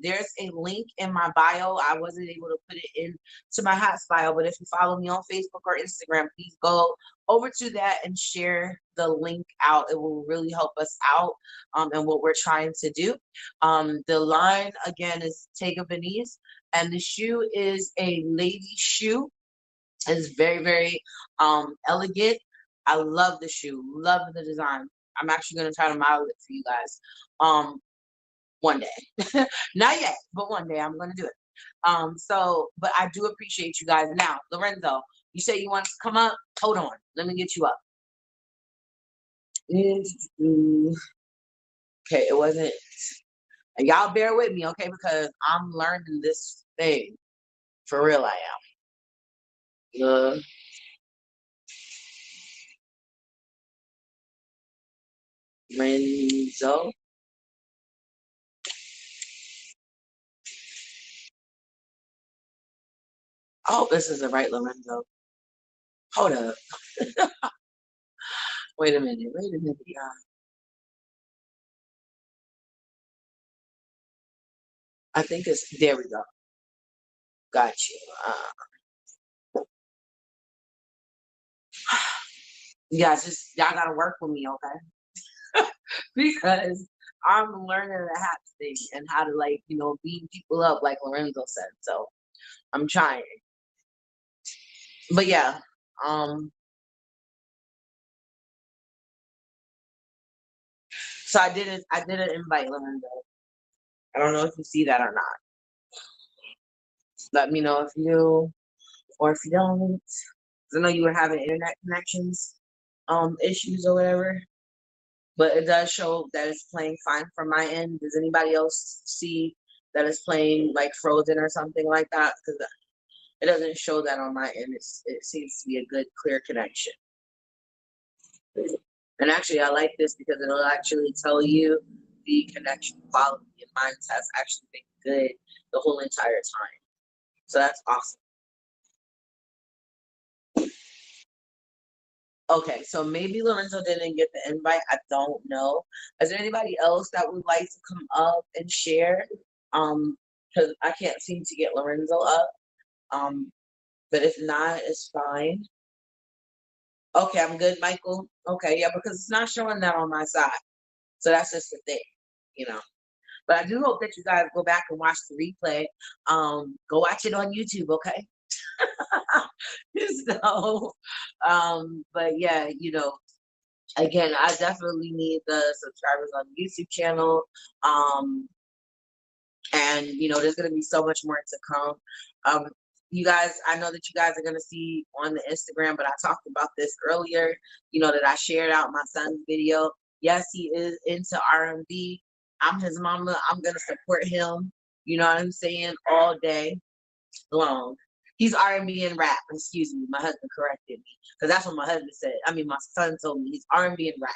There's a link in my bio. I wasn't able to put it in to my Hots bio, but if you follow me on Facebook or Instagram, please go over to that and share the link out. It will really help us out in what we're trying to do. The line again is Tega Venice, and the shoe is a lady shoe. It's very, very elegant. I love the shoe, love the design. I'm actually gonna try to model it for you guys. One day. Not yet, but one day I'm gonna do it. But I do appreciate you guys. Now, Lorenzo, you say you want to come up? Hold on, let me get you up. Okay, it wasn't. And y'all bear with me, okay, because I'm learning this thing. For real, I am. Lorenzo. Oh, this is the right Lorenzo. Hold up. Wait a minute. Wait a minute, y'all. I think it's there we go. Got you. Yeah, just y'all gotta work with me, okay? Because I'm learning the hats thing and how to like, beat people up like Lorenzo said. So I'm trying. But yeah, um, so I didn't invite Lorenzo. I don't know if you see that or not. Let me know if you do or if you don't. 'Cause I know you were having internet connections, issues or whatever. But it does show that it's playing fine from my end. Does anybody else see that it's playing like frozen or something like that? Because it doesn't show that on my end. It seems to be a good, clear connection. And actually, I like this because it'll actually tell you the connection quality, and mine has actually been good the whole entire time. So that's awesome. Okay, so maybe Lorenzo didn't get the invite. I don't know. Is there anybody else that would like to come up and share? Because I can't seem to get Lorenzo up. Um, but if not, it's fine. Okay, I'm good, Michael. Okay, yeah, because it's not showing that on my side. So that's just the thing, you know. But I do hope that you guys go back and watch the replay. Go watch it on YouTube, okay? So, but yeah, again, I definitely need the subscribers on the YouTube channel. Um, and there's gonna be so much more to come. Um, you guys, I know that you guys are gonna see on the Instagram, but I talked about this earlier. That I shared out my son's video. Yes, he is into R&B. I'm his mama. I'm gonna support him. You know what I'm saying? All day long. He's R&B and rap. Excuse me, my husband corrected me because that's what my husband said. I mean, my son told me he's R&B and rap.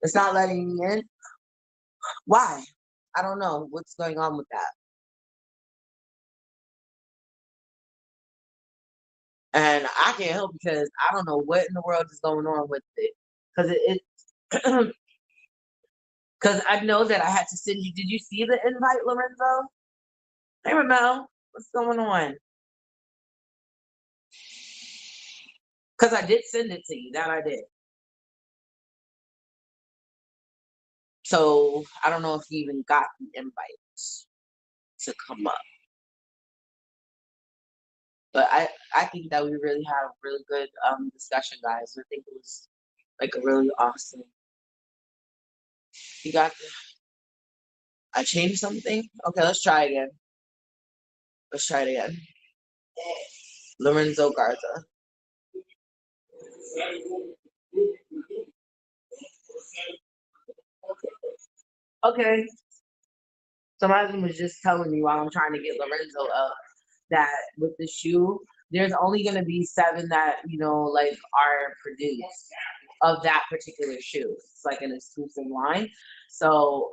It's not letting me in. Why? I don't know what's going on with that. And I can't help because I don't know what in the world is going on with it. Because because I know that I had to send you. Did you see the invite, Lorenzo? Hey, Ramel, what's going on? Because I did send it to you. That I did. So I don't know if you even got the invite to come up. But I think that we really had a really good discussion, guys. I think it was like a really awesome. You got I changed something? Okay, let's try again. Let's try it again. Lorenzo Garza. Okay. So my husband was just telling me while I'm trying to get Lorenzo up that with the shoe, there's only gonna be 7 that, like are produced of that particular shoe. It's like an exclusive line. So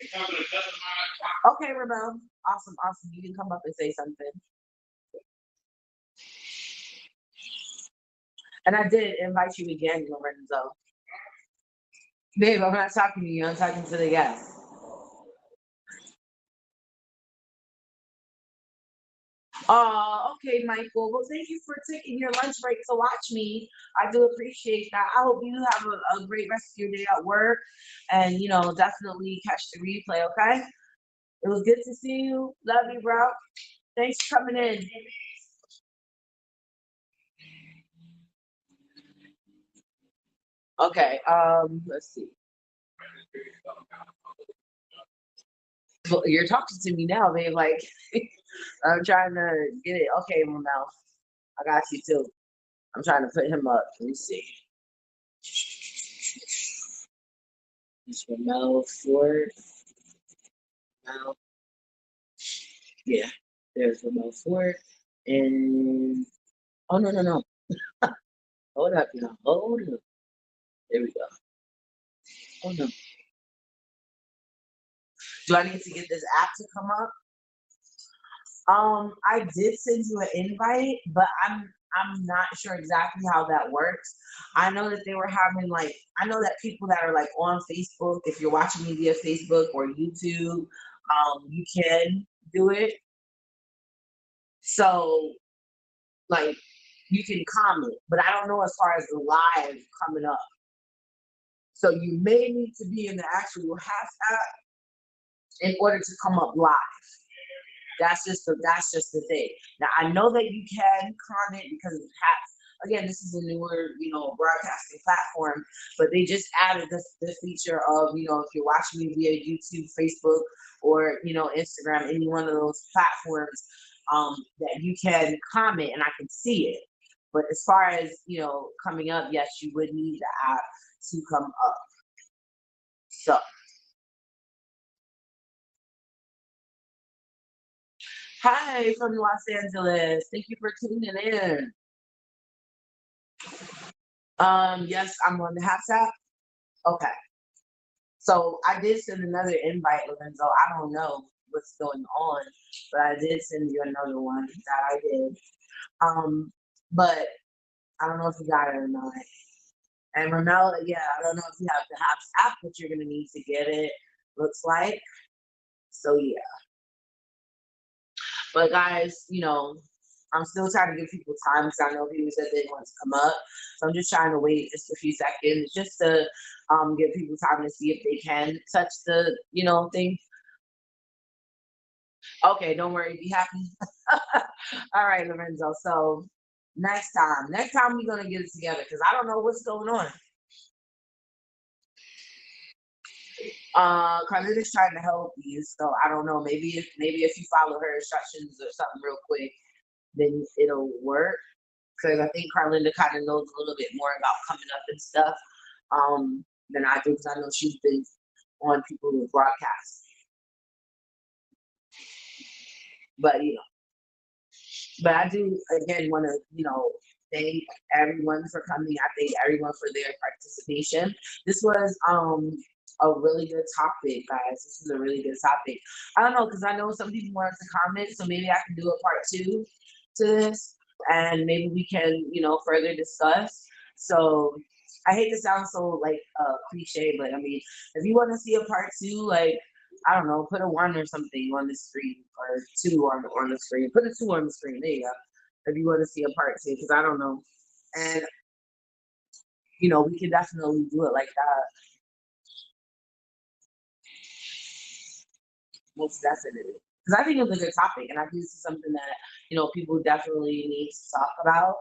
okay, Rebel. Awesome, awesome. You can come up and say something. And I did invite you again, Lorenzo. Babe, I'm not talking to you, I'm talking to the guests. Oh, okay, Michael. Well, thank you for taking your lunch break to watch me. I do appreciate that. I hope you have a great rest of your day at work and, definitely catch the replay, okay? It was good to see you. Love you, bro. Thanks for coming in. Okay, let's see. Well, you're talking to me now, babe. Like, I'm trying to get it. Okay, Ramel. I got you too. I'm trying to put him up. Let me see. It's Ramel Ford. Ramel. Yeah, there's Ramel Ford. And oh no, no, no. Hold up now. Hold up. There we go. Oh no. Do I need to get this app to come up? I did send you an invite, but I'm not sure exactly how that works. I know that they were having like I know that people that are like on Facebook, if you're watching me via Facebook or YouTube, you can do it. So like you can comment, but I don't know as far as the live coming up. So you may need to be in the actual Hats app in order to come up live. That's just the thing. Now I know that you can comment because of Hats. Again, this is a newer, broadcasting platform, but they just added this feature of, if you're watching me via YouTube, Facebook, or Instagram, any one of those platforms, that you can comment and I can see it. But as far as coming up, yes, you would need the app to come up. So, hi from Los Angeles. Thank you for tuning in. Yes, I'm on the Haps app. Okay. So I did send another invite, Lorenzo. I don't know what's going on, but I did send you another one that I did. But I don't know if you got it or not. And Ramel, yeah, I don't know if you have the Haps app, but you're gonna need to get it. Looks like. So yeah. But guys, I'm still trying to give people time because I know people said they want to come up. So I'm just trying to wait just a few seconds just to give people time to see if they can touch the, thing. Okay, don't worry, be happy. All right, Lorenzo. So next time we're gonna get it together because I don't know what's going on. Carlita's trying to help you, so I don't know. Maybe if you follow her instructions or something real quick, then it'll work. Because I think Carlinda kind of knows a little bit more about coming up and stuff than I do. Because I know she's been on people who broadcast. But but I do again want to thank everyone for coming. I thank everyone for their participation. This was a really good topic, guys. This is a really good topic. I don't know because I know some people wanted to comment, so maybe I can do a part 2 to this, and maybe we can further discuss. So I hate to sound so like cliche, but I mean, if you want to see a part 2, like I don't know, put a 1 or something on the screen, or 2 on the screen. Put a 2 on the screen. There you go. If you want to see a part 2, because I don't know, and we can definitely do it like that. Most definitely. Because I think it's a good topic, and I think this is something that people definitely need to talk about.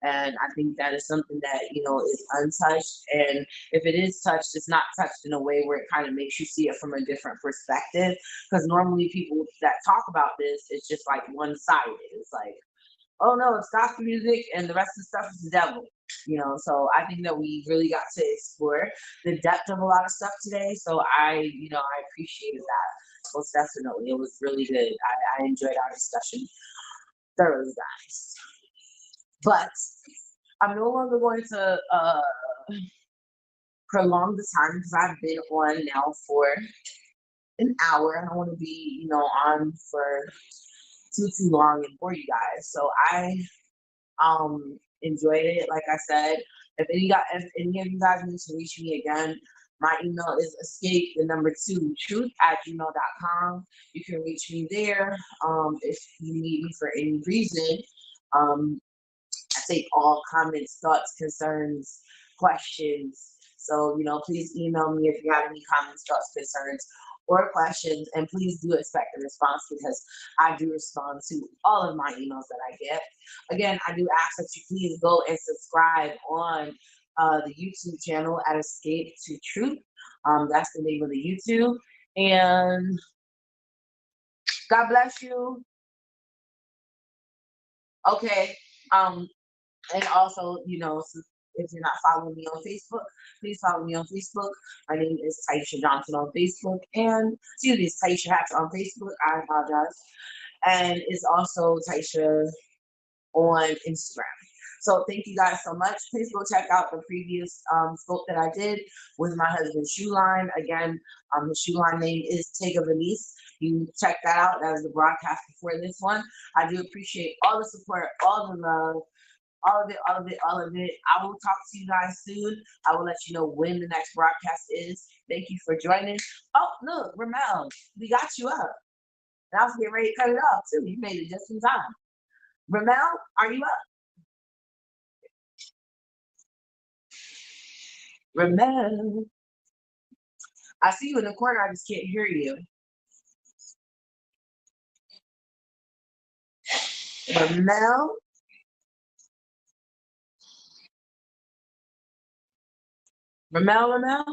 And I think that is something that is untouched. And if it is touched, it's not touched in a way where it kind of makes you see it from a different perspective. Because normally people that talk about this, it's just like one-sided. It's like, oh no, it's gospel music, and the rest of the stuff is the devil. So I think that we really got to explore the depth of a lot of stuff today. So I appreciated that. Most definitely. It was really good. I enjoyed our discussion thoroughly, guys. But I'm no longer going to prolong the time because I've been on now for an hour. I don't want to be, on for too long and bore you guys. So I enjoyed it. Like I said, if any of you guys need to reach me again, my email is escape the number 2 truth@gmail.com. You can reach me there. If you need me for any reason, I take all comments, thoughts, concerns, questions. So, please email me if you have any comments, thoughts, concerns, or questions. And please do expect a response because I do respond to all of my emails that I get. Again, I do ask that you please go and subscribe on the YouTube channel at Escape to Truth. That's the name of the YouTube. And God bless you. Okay. And also, if you're not following me on Facebook, please follow me on Facebook. My name is Taisha Johnson on Facebook. And, excuse me, it's Taisha Hatch on Facebook. I apologize. And it's also Taisha on Instagram. So thank you guys so much. Please go check out the previous scope that I did with my husband's shoe line. Again, the shoe line name is Tega Venice. You can check that out. That was the broadcast before this one. I do appreciate all the support, all the love, all of it, all of it, all of it. I will talk to you guys soon. I will let you know when the next broadcast is. Thank you for joining. Oh, look, Ramel, we got you up. And I was getting ready to cut it off too. You made it just in time. Ramel, are you up? Ramel, I see you in the corner. I just can't hear you. Ramel, Ramel.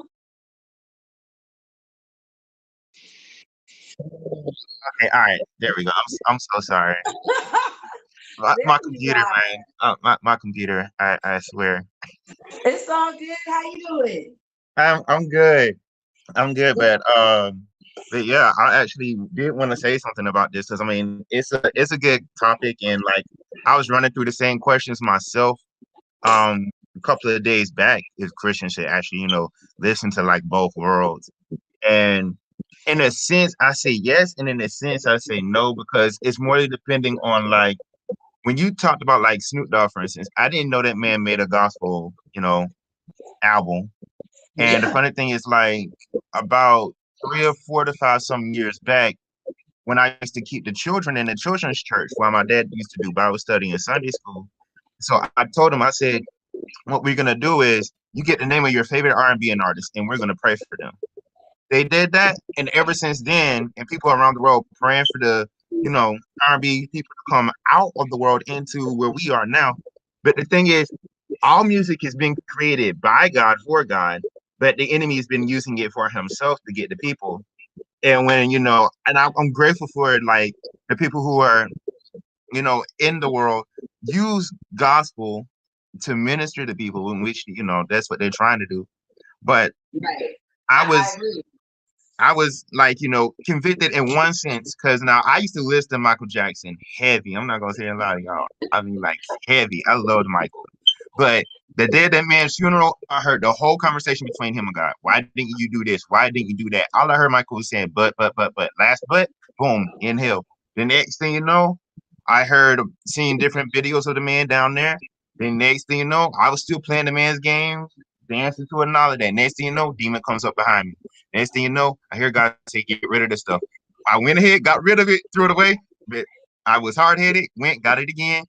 Okay, all right, there we go. I'm so sorry. My There you computer, are. man. My computer. I swear. It's all good. How you doing? I'm good. I'm good, but yeah, I actually did want to say something about this because I mean it's a good topic and like I was running through the same questions myself a couple of days back if Christians should actually listen to like both worlds. And in a sense, I say yes, and in a sense, I say no because it's more depending on like when you talked about like Snoop Dogg, for instance. I didn't know that man made a gospel, album. And the Yeah. funny thing is, like about 3 or 4 to 5 some years back, when I used to keep the children in the children's church, while my dad used to do Bible study in Sunday school. So I told him, I said, what we're gonna do is you get the name of your favorite R&B artist, and we're gonna pray for them. They did that, and ever since then, and people around the world praying for the R&B people to come out of the world into where we are now. But the thing is, all music has been created by God for God, but the enemy has been using it for himself to get the people. And when and I'm grateful for it, like the people who are in the world use gospel to minister to people, in which that's what they're trying to do. But Right. I I was agree. I was like, convicted in one sense because now I used to listen to Michael Jackson heavy. I'm not gonna say a lot of y'all. I mean, like heavy. I loved Michael, but the day of that man's funeral, I heard the whole conversation between him and God. Why didn't you do this? Why didn't you do that? All I heard Michael was saying, but, last but, boom, in hell. The next thing you know, I heard seeing different videos of the man down there. The next thing you know, I was still playing the man's game, dancing to it and all of that. Next thing you know, demon comes up behind me. Next thing you know, I hear God say, get rid of this stuff. I went ahead, got rid of it, threw it away. But I was hard headed, went, got it again.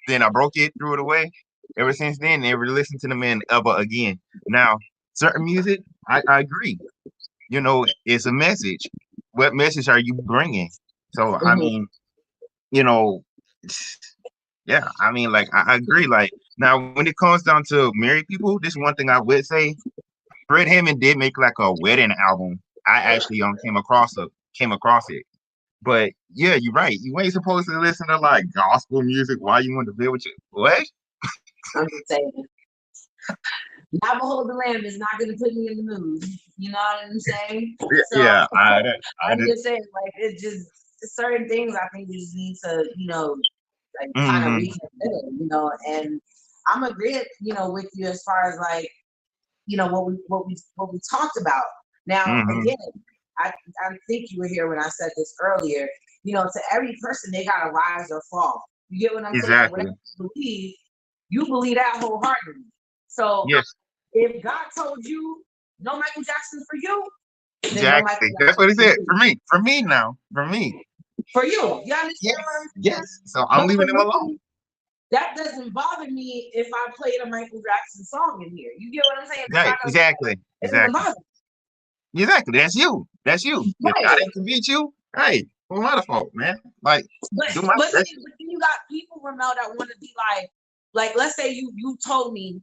Then I broke it, threw it away. Ever since then, never listened to the man ever again. Now, certain music, I agree. It's a message. What message are you bringing? So, I Mhm. mean, you know, yeah, I mean, like, I agree. Like, now, when it comes down to married people, this is one thing I would say. Fred Hammond did make like a wedding album. I actually came across it. But yeah, you're right. You ain't supposed to listen to like gospel music while you want to live with your what? I'm just saying. Not behold the lamb is not going to put me in the mood. You know what I'm saying? So Yeah, I I'm did. just saying, like, it just certain things I think you just need to, like kind of Mm-hmm. reconsider, and I'm agreeing, with you as far as like, what we talked about. Now, Mm-hmm. again, I think you were here when I said this earlier. To every person they got to rise or fall. You get what I'm saying? Like Exactly. whatever you believe that wholeheartedly. So Yes, if God told you no Michael Jackson for you, then no Michael exactly. That's what Jackson he for said. you. For me. For me now. For me. For you. You understand Yes. what I'm saying? Yes. So I'm But for leaving him alone. me, that doesn't bother me if I played a Michael Jackson song in here. You get what I'm saying? Because Right. I know Exactly. it doesn't Exactly. bother Exactly. That's you. That's you. me. If Right. I didn't convince you, hey, who my fault, man? Like, But do my but best. then, but then you got people, Ramel, that want to be like let's say you told me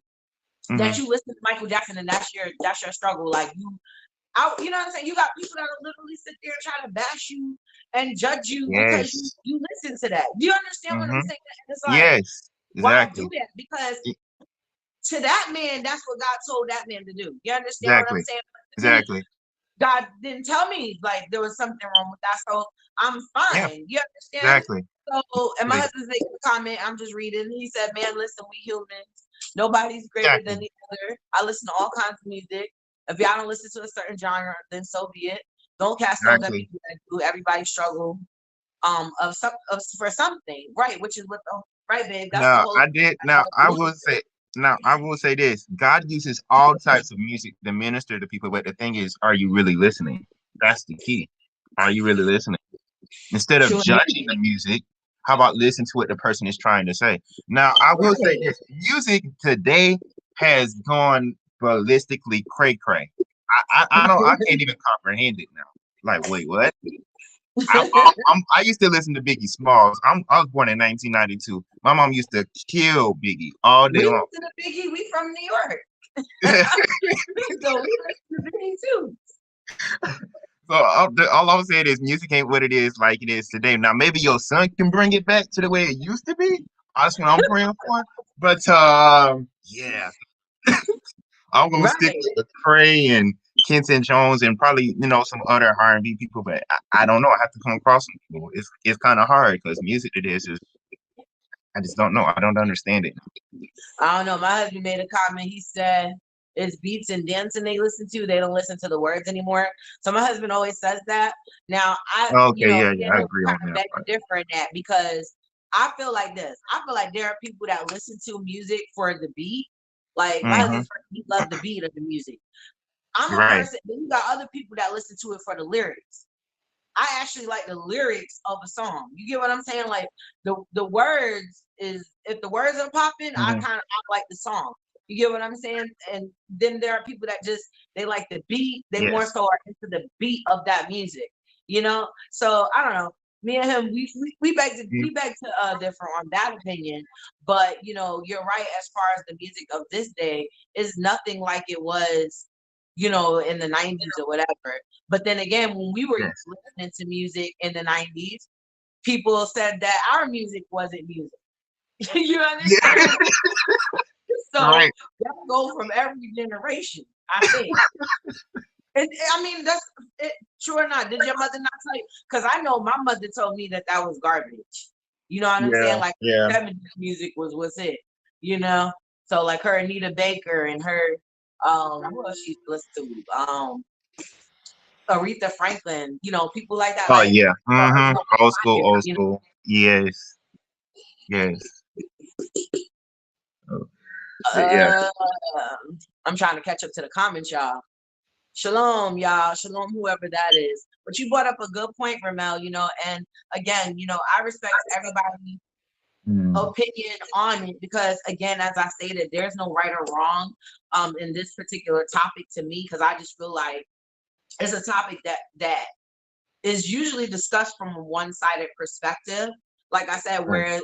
that Mm-hmm. you listen to Michael Jackson and that's your struggle. Like you know what I'm saying? You got people that will literally sit there and try to bash you and judge you because you, Yes. you listen to that. Do you understand what I'm Mm-hmm. saying? And it's like, Yes. why do Exactly. that? Because E- to that man, that's what God told that man to do. You understand what I'm Exactly. saying? To me, Exactly. God didn't tell me like there was something wrong with that. So I'm Yeah. fine. You understand? Exactly. So, and my Exactly. husband's making a comment. I'm just reading. He said, "Man, listen, we humans. Nobody's greater than Exactly. the other. I listen to all kinds of music. If y'all don't listen to a certain genre, then so be it. Don't cast stones at Exactly. people that do. Everybody struggle for something, right? Which is what the right, babe. That's the Now whole. I did. Now I will say. Now I will say this: God uses all types of music to minister to people. But the thing is, are you really listening? That's the key. Are you really listening? Instead of True. judging the music, how about listen to what the person is trying to say? Now I will say Right. this: music today has gone ballistically cray cray. I can't even comprehend it now. Like, wait, what? I used to listen to Biggie Smalls. I was born in 1992. My mom used to kill Biggie all day We long. listen to Biggie. We from New York, so we listen to Biggie too. So all I'm saying is music ain't what it is like it is today. Now maybe your son can bring it back to the way it used to be. That's what I'm praying for. But yeah, I'm gonna stick Right. with Trey and Kenton Jones and probably some other R&B people. But I don't know. I have to come across some people. It's kind of hard because music it is just I just don't know. I don't understand it. I don't know. My husband made a comment. He said it's beats and dancing they listen to. They don't listen to the words anymore. So my husband always says that. Now Okay, yeah, me yeah, and I him agree on kind of that beg to part. differ in that because I feel like this. I feel like there are people that listen to music for the beat. Like my Mm-hmm. husband, he loved the beat of the music. I'm a Right. person. Then you got other people that listen to it for the lyrics. I actually like the lyrics of a song. You get what I'm saying? Like the words is if the words are popping, Mm-hmm. I like the song. You get what I'm saying? And then there are people that just they like the beat. They more Yes. so are into the beat of that music. So I don't know. Me and him, we beg to differ on that opinion. But you're right as far as the music of this day is nothing like it was, in the 90s or whatever. But then again, when we were Yes. listening to music in the 90s, people said that our music wasn't music. You Yeah. understand? So Right. that goes from every generation, I think. And I mean, that's it, true or not. Did your mother not tell you? Because I know my mother told me that was garbage. You know what I'm Yeah. saying? Like Yeah. 70s music was it. So like her Anita Baker and her who else she used to listen to? Aretha Franklin, people like that. Oh Like yeah. Earth, Mm-hmm. Wind, Old and school. Fire, Old school. Yes. Yes. Oh, but yeah. Uh, I'm trying to catch up to the comments, y'all. Shalom, y'all. Shalom, whoever that is. But you brought up a good point, Ramel, and again, I respect everybody's Mm. opinion on it because again, as I stated, there's no right or wrong in this particular topic to me, because I just feel like it's a topic that is usually discussed from a one-sided perspective. Like I said, Right. where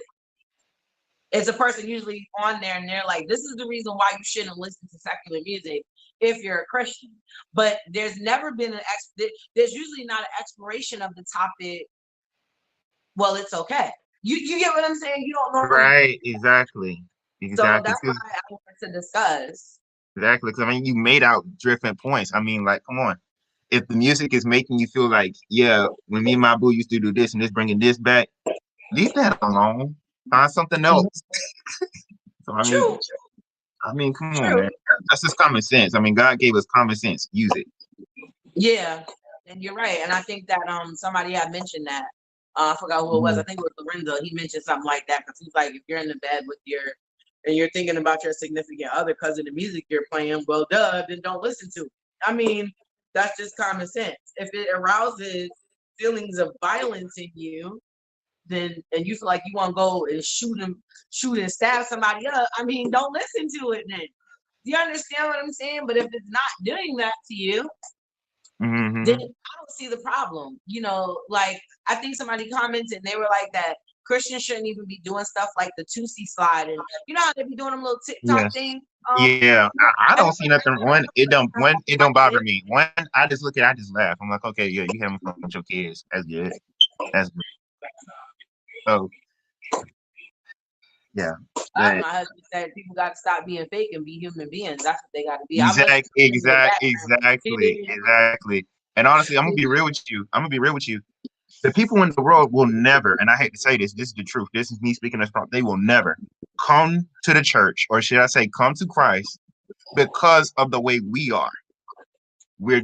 it's a person usually on there and they're like, this is the reason why you shouldn't listen to secular music if you're a Christian. But there's never been there's usually not an exploration of the topic. Well, it's okay. You get what I'm saying? You don't normally. Right. Exactly. So Exactly. that's why I wanted to discuss. Exactly. Because I mean, you made out different points. I mean, like, come on. If the music is making you feel like, yeah, when me and my boo used to do this and it's bringing this back, leave that alone. Find something else. So True, I mean, come on, true. man. That's just common sense. I mean, God gave us common sense. Use it. Yeah, and you're right. And I think that somebody had mentioned that. I forgot who it was. Mhm. I think it was Lorenzo. He mentioned something like that because he's like, if you're in the bed with and you're thinking about your significant other because of the music you're playing, well, duh, then don't listen to it. I mean, that's just common sense. If it arouses feelings of violence in you, then and you feel like you want to go and shoot and stab somebody up, I mean, don't listen to it then. Do you understand what I'm saying? But if it's not doing that to you, then Mhm. I don't see the problem. Like I think somebody commented and they were like that Christians shouldn't even be doing stuff like the Tootsie slide and how they be doing them little TikTok Yes. things. Yeah. I don't see nothing. One, it don't Like bother me. One, I just look at it, I just laugh. I'm like, okay, yeah, you having fun with your kids. That's good. That's good. So yeah. But my husband said people got to stop being fake and be human beings. That's what they got to be. I'm listening to him in the background. exactly. And honestly, I'm gonna be real with you. I'm gonna be real with you. The people in the world will never, and I hate to say this, this is the truth. This is me speaking as from. They will never come to the church, or should I say, come to Christ, because of the way we are. We're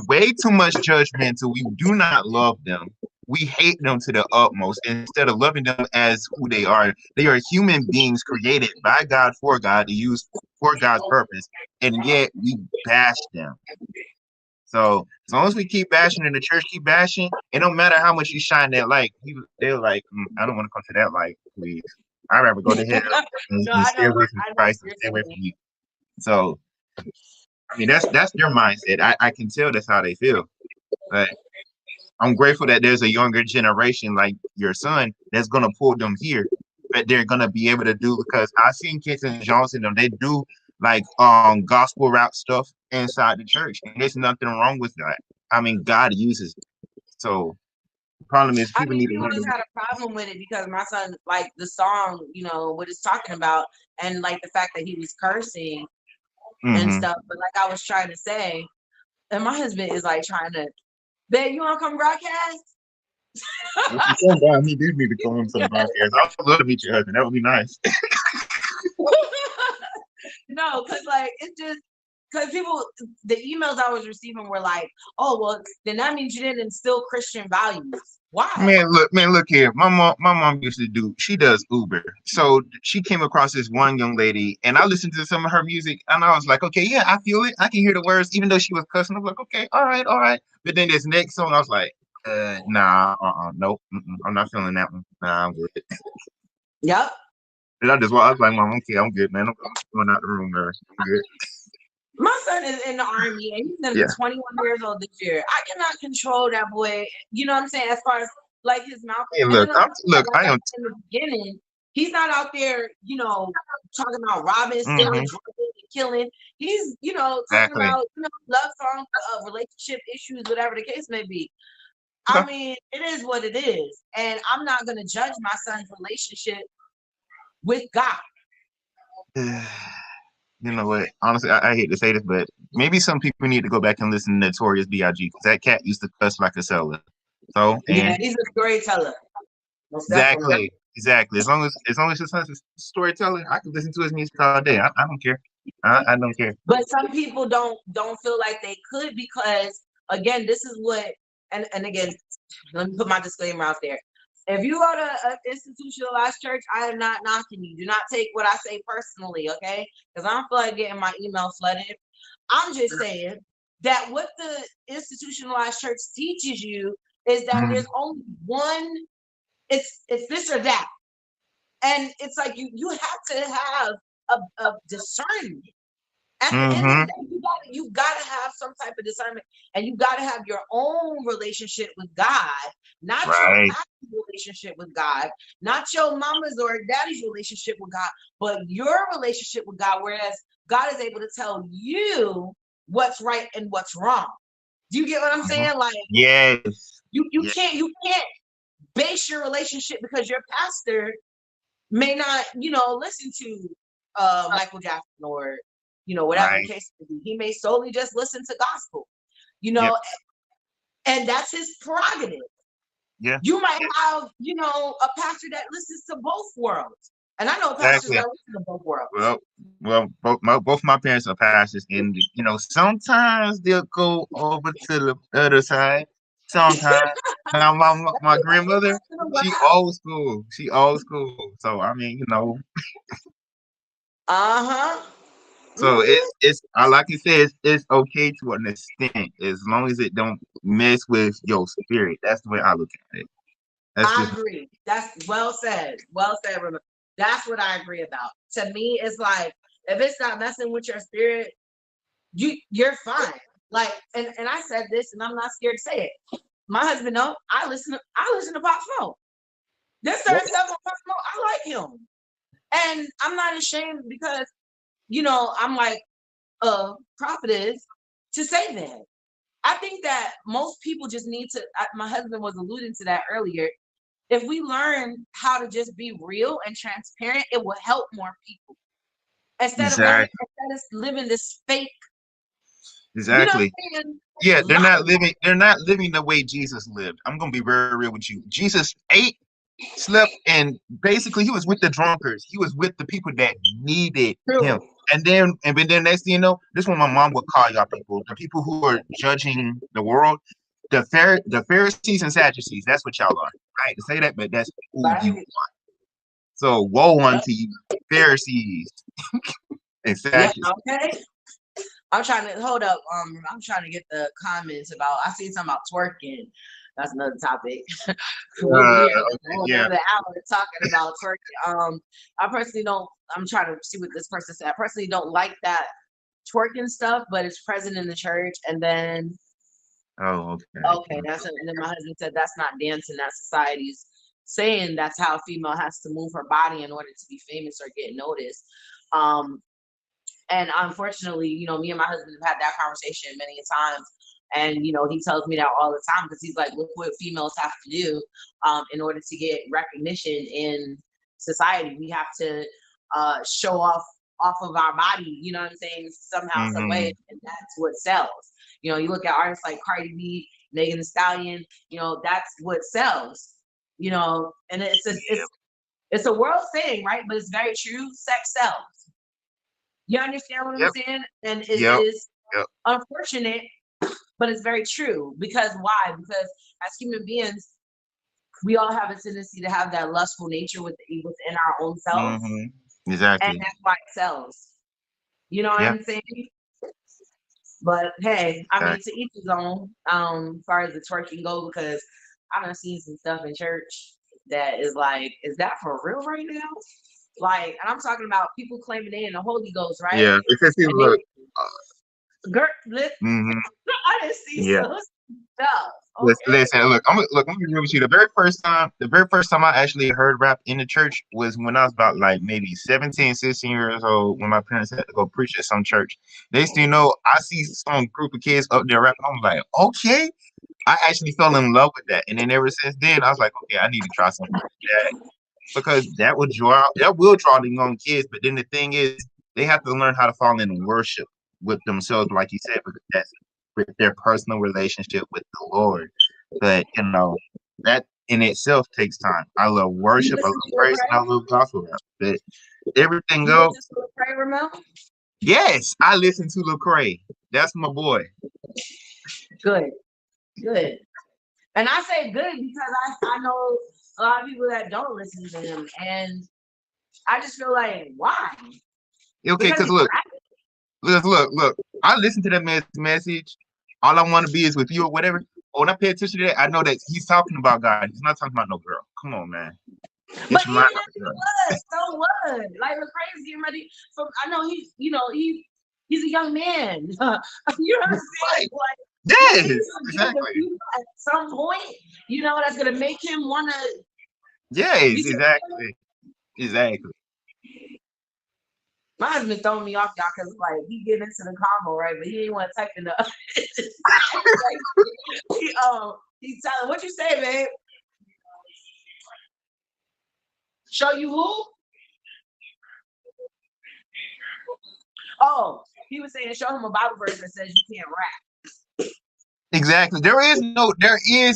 way too much judgmental. We do not love them. We hate them to the utmost instead of loving them as who they are. They are human beings created by God for God to use for God's purpose, and yet we bash them. So as long as we keep bashing and the church keep bashing, it don't matter how much you shine that light. They're like, I don't want to come to that light, please. I'd rather go to hell No, and I stay know away from what Christ and you're stay away saying. from you. So I mean, that's their mindset. I can tell that's how they feel. But I'm grateful that there's a younger generation like your son that's gonna pull them here, that they're gonna be able to do because I seen kids in Johnson them they do like gospel rap stuff inside the church, and there's nothing wrong with that. I mean, God uses it. So the problem is I people mean, need to we hear always them. had a problem with it because my son, like the song, what it's talking about, and like the fact that he was cursing and Mm-hmm. stuff. But like I was trying to say, and my husband is like trying to, babe, you want to come broadcast? If you come down, he did need to come on some podcast. I would love to meet your husband. That would be nice. No, because like it's just because people, the emails I was receiving were like, oh well, then that means you didn't instill Christian values. Why? Man, look here. My mom used to do. She does Uber, so she came across this one young lady, and I listened to some of her music, and I was like, okay, yeah, I feel it. I can hear the words, even though she was cussing. I was like, okay, all right, all right. But then this next song, I was like, nah, nope, I'm not feeling that one. Nah, I'm good. Yep. And I was like, mom, okay, I'm good, man. I'm going out the room, man. I'm good. My son is in the army and he's gonna be Yeah. 21 years old this year. I cannot control that boy. You know what I'm saying? As far as like his mouth. Hey, And look, then on top of that, I like I am. said in the beginning, he's not out there, talking about robbing, stealing, Mm-hmm, drugging, and killing. He's, talking exactly. about, love songs, relationship issues, whatever the case may be. I Okay. mean, it is what it is. And I'm not gonna judge my son's relationship with God. You know what? Honestly, I hate to say this, but maybe some people need to go back and listen to Notorious B.I.G. because that cat used to cuss like a sailor. So, Yeah, and he's a storyteller. Most definitely. exactly. As long as his son's a storyteller, I can listen to his music all day. I don't care. I don't care. But some people don't feel like they could because again, this is what and again, let me put my disclaimer out there. If you go to an institutionalized church, I am not knocking you. Do not take what I say personally, okay? Because I don't feel like getting my email flooded. I'm just saying that what the institutionalized church teaches you is that Mm-hmm. there's only one, it's this or that. And it's like you have to have a discernment at the end of the Mm-hmm. day, you gotta have some type of discernment, and you gotta have your own relationship with God, not your Right. pastor's relationship with God, not your mama's or daddy's relationship with God, but your relationship with God. Whereas God is able to tell you what's right and what's wrong. Do you get what I'm Mhm. saying? Like Yes. you Yeah. can't base your relationship because your pastor may not, listen to Michael Jackson or, whatever the Right. case may be. He may solely just listen to gospel, you Yep. know, and that's his prerogative. Yeah. You might have, a pastor that listens to both worlds. And I know pastors Exactly. that listen to both worlds. Both my parents are pastors, and sometimes they'll go over to the other side. Sometimes. Now, my grandmother, she old school. She old school. So I mean, Uh-huh. so Mm-hmm. it's I like you said, it's okay to an extent as long as it don't mess with your spirit. That's the way I look at it. That's I just agree. That's well said. Well said, Ramon. That's what I agree about. To me, it's like if it's not messing with your spirit, you're fine. Like, and I said this, and I'm not scared to say it. My husband knows I listen to Pop Smoke. There's yeah. certain stuff on Pop Smoke, I like him. And I'm not ashamed because, I'm like a prophetess to say that. I think that most people just need to, my husband was alluding to that earlier. If we learn how to just be real and transparent, it will help more people. Exactly. Instead of living this fake, you know what Exactly. I'm saying? Yeah, they're Life. not living. They're not living the way Jesus lived. I'm gonna be very real with you. Jesus ate, slept, and basically he was with the drunkards. He was with the people that needed him. True. And then next thing you know, this is what my mom would call y'all people, the people who are judging the world, the Pharisees and Sadducees. That's what y'all are. I hate to say that, but that's who you. Right. So woe Yep. unto you, Pharisees and Yep. Sadducees. Okay. I'm trying to hold up. I'm trying to get the comments about. I see something about twerking. That's another topic. We'll be Uh, here a whole yeah. another hour talking about twerking. I personally don't. I'm trying to see what this person said. I personally don't like that twerking stuff, but it's present in the church. And then, Oh, okay. okay, and then my husband said that's not dancing. That's society's saying that's how a female has to move her body in order to be famous or get noticed. Um, and unfortunately, me and my husband have had that conversation many a times. And, he tells me that all the time because he's like, look what females have to do in order to get recognition in society. We have to show off of our body, you know what I'm saying, somehow, some way, and that's what sells. You look at artists like Cardi B, Megan Thee Stallion, that's what sells, and it's a world thing, right? But it's very true. Sex sells. You understand what I'm saying? And it is unfortunate, but it's very true. Because why? Because as human beings, we all have a tendency to have that lustful nature within our own selves. Exactly. And that's why it sells. You know what I'm saying? But hey, I mean, to each his own, as far as the twerking go, because I done seen some stuff in church that is like, is that for real right now? Like, and I'm talking about people claiming they in the Holy Ghost, right? Yeah, because he look. I didn't see some stuff. Okay. Listen, look, I'm gonna be real with you. The very first time I actually heard rap in the church was when I was about like maybe 17, 16 years old, when my parents had to go preach at some church. Next thing you know, I see some group of kids up there rapping. I'm like, okay. I actually fell in love with that. And then ever since then, I was like, okay, I need to try something like that. Because that will draw the young kids. But then the thing is, they have to learn how to fall in worship with themselves, like you said, because that's with their personal relationship with the Lord. But that in itself takes time. I love worship, I love praise, and I love gospel rap. But everything else. Yes, I listen to Lecrae. That's my boy. Good. And I say good because I know a lot of people that don't listen to him, and I just feel like, why? Okay, because look. I listen to that man's message. All I want to be is with you or whatever. When I pay attention to that, I know that he's talking about God. He's not talking about no girl. Come on, man. But even if he was, so what? Like, Lecrae's getting ready for. I know he's a young man. You know what I'm saying? Like, yes, exactly. At some point, that's gonna make him wanna. Yes, exactly. My husband throwing me off, y'all, because like he get into the combo, right? But he ain't want to type in the. He's telling what you say, babe. Show you who? Oh, he was saying show him a Bible verse that says you can't rap. Exactly. There is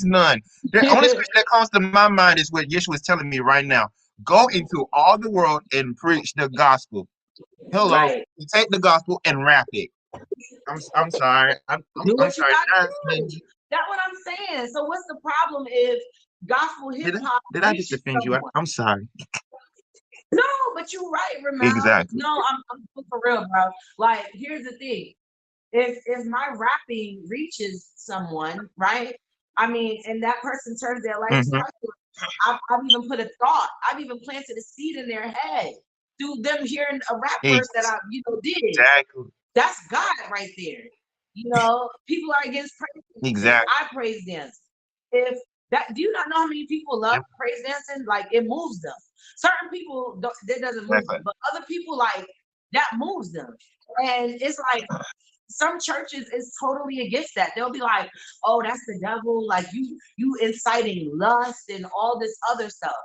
none. The only scripture that comes to my mind is what Yeshua is telling me right now. Go into all the world and preach the gospel. Hello, right. You take the gospel and rap it. I'm sorry. I'm sorry. That's what I'm saying. So what's the problem if gospel hip hop? Did I just offend you? I'm sorry. No, but you're right, Ramel. Exactly. No, I'm for real, bro. Like, here's the thing. If my rapping reaches someone, right? I mean, and that person turns their life around, I've even put a thought. I've even planted a seed in their head through them hearing a rap verse that I, did. Exactly. That's God right there. People are against praise. Exactly. I praise dance. Do you not know how many people love praise dancing? Like, it moves them. Certain people that doesn't move them, but other people, like, that moves them. And it's like some churches is totally against that. They'll be like, oh, that's the devil, like you inciting lust and all this other stuff.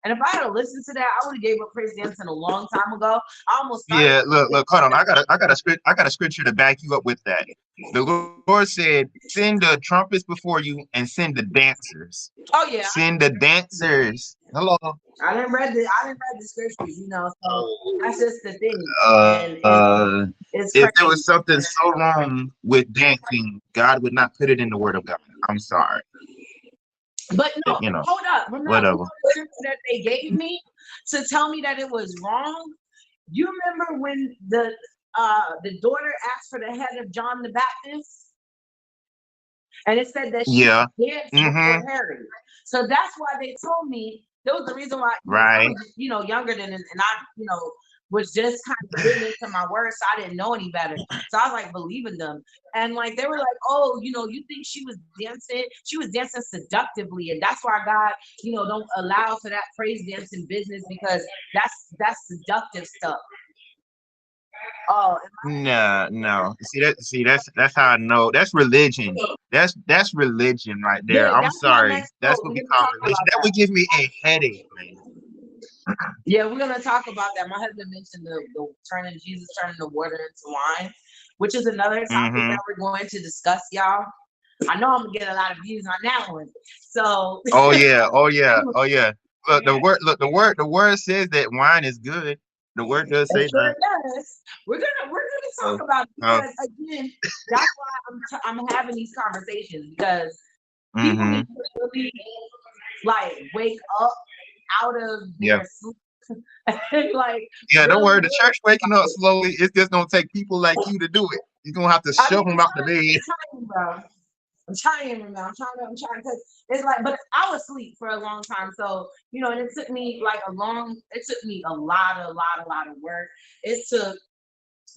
And if I had listened to that, I would have gave up praise dancing a long time ago. I almost look, hold on. I got a scripture to back you up with that. The Lord said, send the trumpets before you and send the dancers. Oh yeah. Send the dancers. Hello. I didn't read the scriptures, so that's just the thing. If there was something so wrong with dancing, God would not put it in the word of God. I'm sorry. But no, hold up. Remember whatever. The scripture that they gave me to tell me that it was wrong? You remember when the daughter asked for the head of John the Baptist? And it said that she danced for Harry. So that's why they told me. That was the reason why I was, younger than, and I, was just kind of getting into my words, so I didn't know any better. So I was like believing them. And like they were like, oh, you think she was dancing? She was dancing seductively. And that's why God, don't allow for that praise dancing business, because that's seductive stuff. Oh, No, no. That's how I know. That's religion. That's religion right there. I'm that's my sorry. next That's quote. what We're we gonna call talk religion. about That that. would give me a headache, man. Yeah, we're gonna talk about that. My husband mentioned the turning the water into wine, which is another topic Mm-hmm. that we're going to discuss, y'all. I know I'm gonna get a lot of views on that one. So Oh yeah. Oh yeah. Oh yeah. Look, the word says that wine is good. The word does it say sure that. does. We're gonna talk Oh, about it, oh. because again, that's why I'm having these conversations, because people Mm-hmm. need to really like wake up out of Yeah. their sleep and like Yeah. Don't really worry. The church realize. waking up slowly. It's just gonna take people like you to do it. You're gonna have to I mean, shove them out the bed. I'm trying, bro. I'm trying, because it's like, but I was asleep for a long time. So, and it took me like it took me a lot of work. It took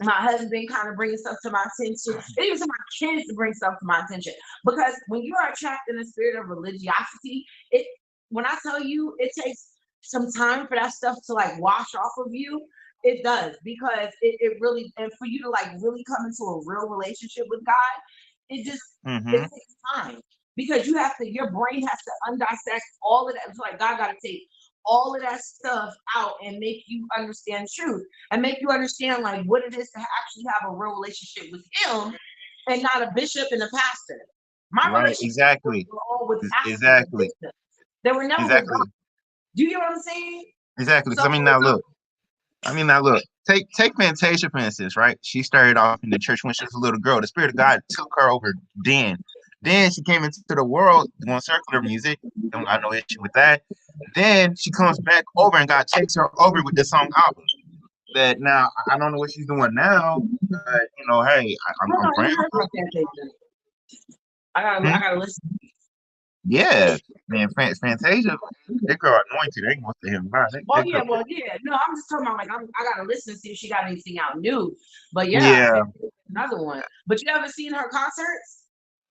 my husband kind of bringing stuff to my attention. It even took my kids to bring stuff to my attention. Because when you are trapped in the spirit of religiosity, when I tell you, it takes some time for that stuff to like wash off of you. It does, because it really, and for you to like really come into a real relationship with God, it just, it Mm-hmm. takes time, because your brain has to undissect all of that. It's like God got to take all of that stuff out and make you understand truth, and make you understand like what it is to actually have a real relationship with Him, and not a bishop and a pastor. My Right. relationship Exactly. were all with pastors and Exactly. bishops. They were never with God. Exactly. Do you get what I'm saying? Exactly. So Because I mean, now look. Take Fantasia for instance, right? She started off in the church when she was a little girl. The Spirit of God took her over then. Then she came into the world doing circular music. Don't got no issue with that. Then she comes back over and God takes her over with the song album. That now I don't know what she's doing now, but hey, I don't I'm know. I praying ain't heard for about Fantasia. I her. gotta listen. Yeah, man, Fantasia, that girl anointed. They want to him, man. Oh That yeah, girl. well yeah. No, I'm just talking about like I gotta listen to see if she got anything out new. But yeah, Yeah. another one. But you ever seen her concerts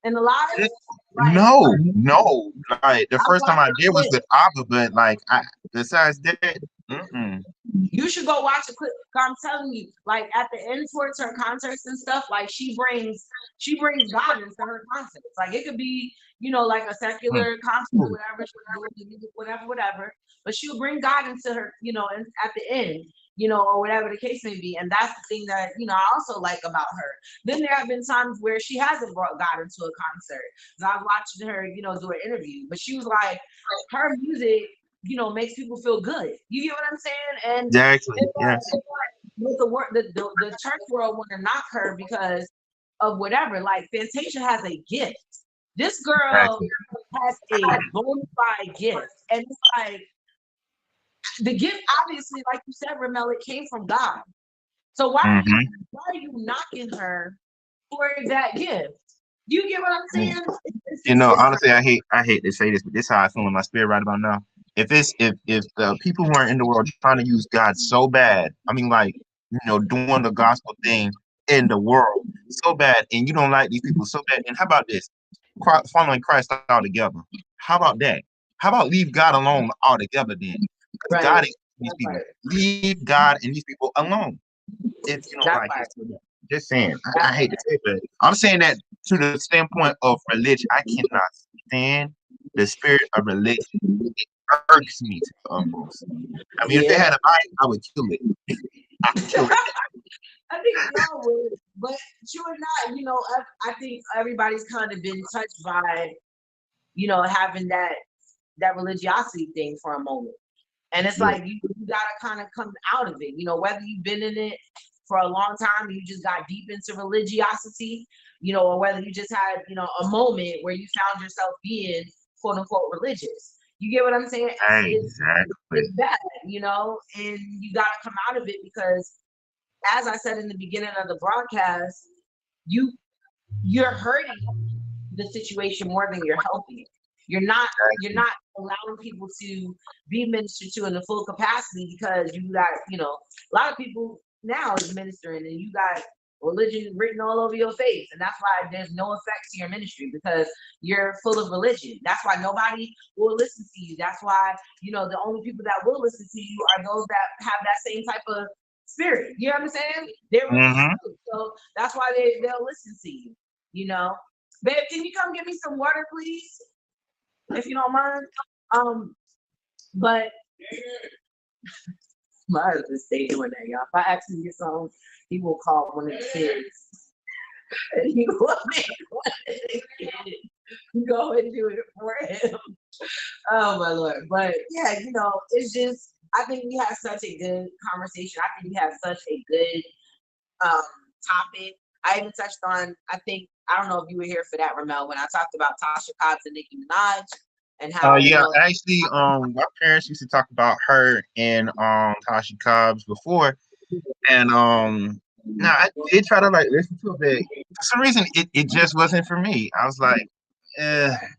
in the live? Like No. Like the I first time watched I the did was clip. with Abba, but like besides that, mm-mm. You should go watch a clip. I'm telling you, like at the end towards her concerts and stuff, like she brings God into her concerts. Like it could be, like a secular concert or whatever, she'll do the music, whatever. But she'll bring God into her, and at the end, or whatever the case may be. And that's the thing that, I also like about her. Then there have been times where she hasn't brought God into a concert. So I've watched her, do an interview, but she was like, her music, makes people feel good. You get what I'm saying? And Exactly. it's Yes. like with the church world want to knock her because of whatever. Like Fantasia has a gift. This girl Exactly. has a bona fide gift, and it's like the gift, obviously, like you said, Ramel, it came from God. So Mm-hmm. why are you knocking her for that gift? You get what I'm saying? It's Honestly, I hate to say this, but this is how I feel in my spirit right about now. If the people who are in the world trying to use God so bad, I mean, like doing the gospel thing in the world so bad, and you don't like these people so bad, and how about this? Following Christ altogether. How about that? How about leave God alone altogether then? Because right. God is these That's people. right. Leave God and these people alone if you don't That's like right. it. Just saying. I That's hate to say it, but I'm saying that to the standpoint of religion. I cannot stand the spirit of religion. It irks me to the utmost. I mean, if it yeah. had a bite, I would kill it. I would kill it. I think we all would, but true or not, I think everybody's kind of been touched by, having that religiosity thing for a moment. And it's Yeah. like you gotta kind of come out of it, whether you've been in it for a long time, you just got deep into religiosity, or whether you just had, a moment where you found yourself being quote unquote religious. You get what I'm saying? Exactly. It's bad, and you gotta come out of it, because as I said in the beginning of the broadcast, you you're hurting the situation more than you're helping. You're not allowing people to be ministered to in the full capacity because you got, a lot of people now is ministering and you got religion written all over your face. And that's why there's no effect to your ministry because you're full of religion. That's why nobody will listen to you. That's why, the only people that will listen to you are those that have that same type of spirit. You know what I'm saying? They're really true. So that's why they'll listen to you, Babe, can you come get me some water, please? If you don't mind. But my husband stay doing that, y'all. If I ask him to get some, he will call one of the kids. And he will make one of the kids go and do it for him. Oh my Lord. But yeah, it's just I think we had such a good conversation. I think we had such a good topic. I even touched on, I don't know if you were here for that, Ramel, when I talked about Tasha Cobbs and Nicki Minaj and how yeah, actually, my parents used to talk about her and Tasha Cobbs before, and now I did try to like listen to it, but for some reason it just wasn't for me. I was like,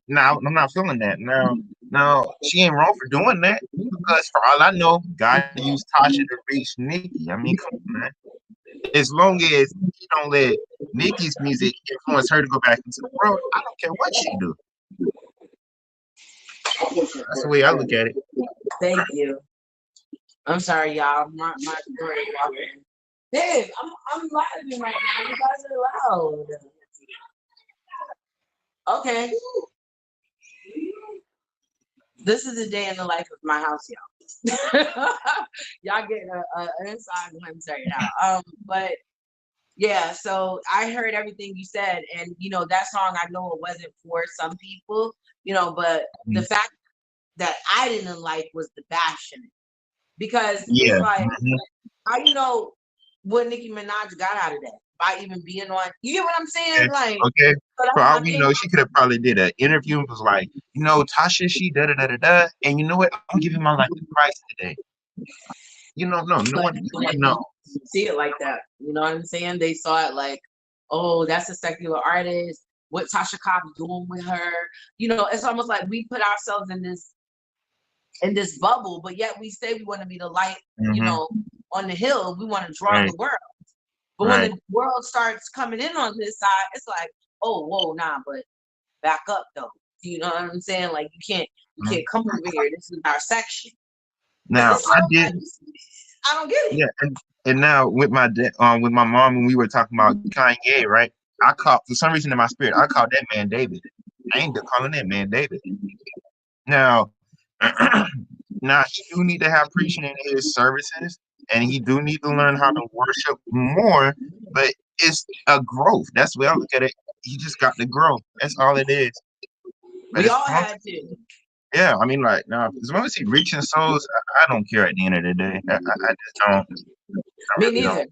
no, I'm not feeling that. No, she ain't wrong for doing that because for all I know, God used Tasha to reach Nicki. I mean, come on, man. As long as you don't let Nicki's music influence her to go back into the world, I don't care what she do. That's the way I look at it. Thank you. I'm sorry, y'all. My door is walking. Babe, I'm live right now. You guys are loud. Okay. This is a day in the life of my house, y'all. Y'all get an inside glimpse right now. But yeah, so I heard everything you said, and that song. I know it wasn't for some people, but the fact that I didn't like was the bashing it because it's like, how what Nicki Minaj got out of that by even being on? You get what I'm saying? Like, okay. So For all we know, she could have probably did an interview and was like, Tasha, she da da da da da, and you know what? I'm giving my life to Christ today. No one knows. See it like that. You know what I'm saying? They saw it like, oh, that's a secular artist. What Tasha Cobb's doing with her? It's almost like we put ourselves in this bubble, but yet we say we want to be the light, on the hill. We want to draw the world. But when the world starts coming in on this side, it's like, oh, whoa, nah, but back up though. You know what I'm saying? Like you can't come over here. This is our section. Now I don't get it. Yeah, and now with my mom when we were talking about Kanye, right? For some reason in my spirit, I called that man David. I ain't calling that man David. Now, now he do need to have preaching in his services, and he do need to learn how to worship more. But it's a growth. That's the way I look at it. He just got to grow. That's all it is. We all had to. Yeah, I mean, like, now, as long as he reaching souls, I don't care at the end of the day. I just don't. Me neither.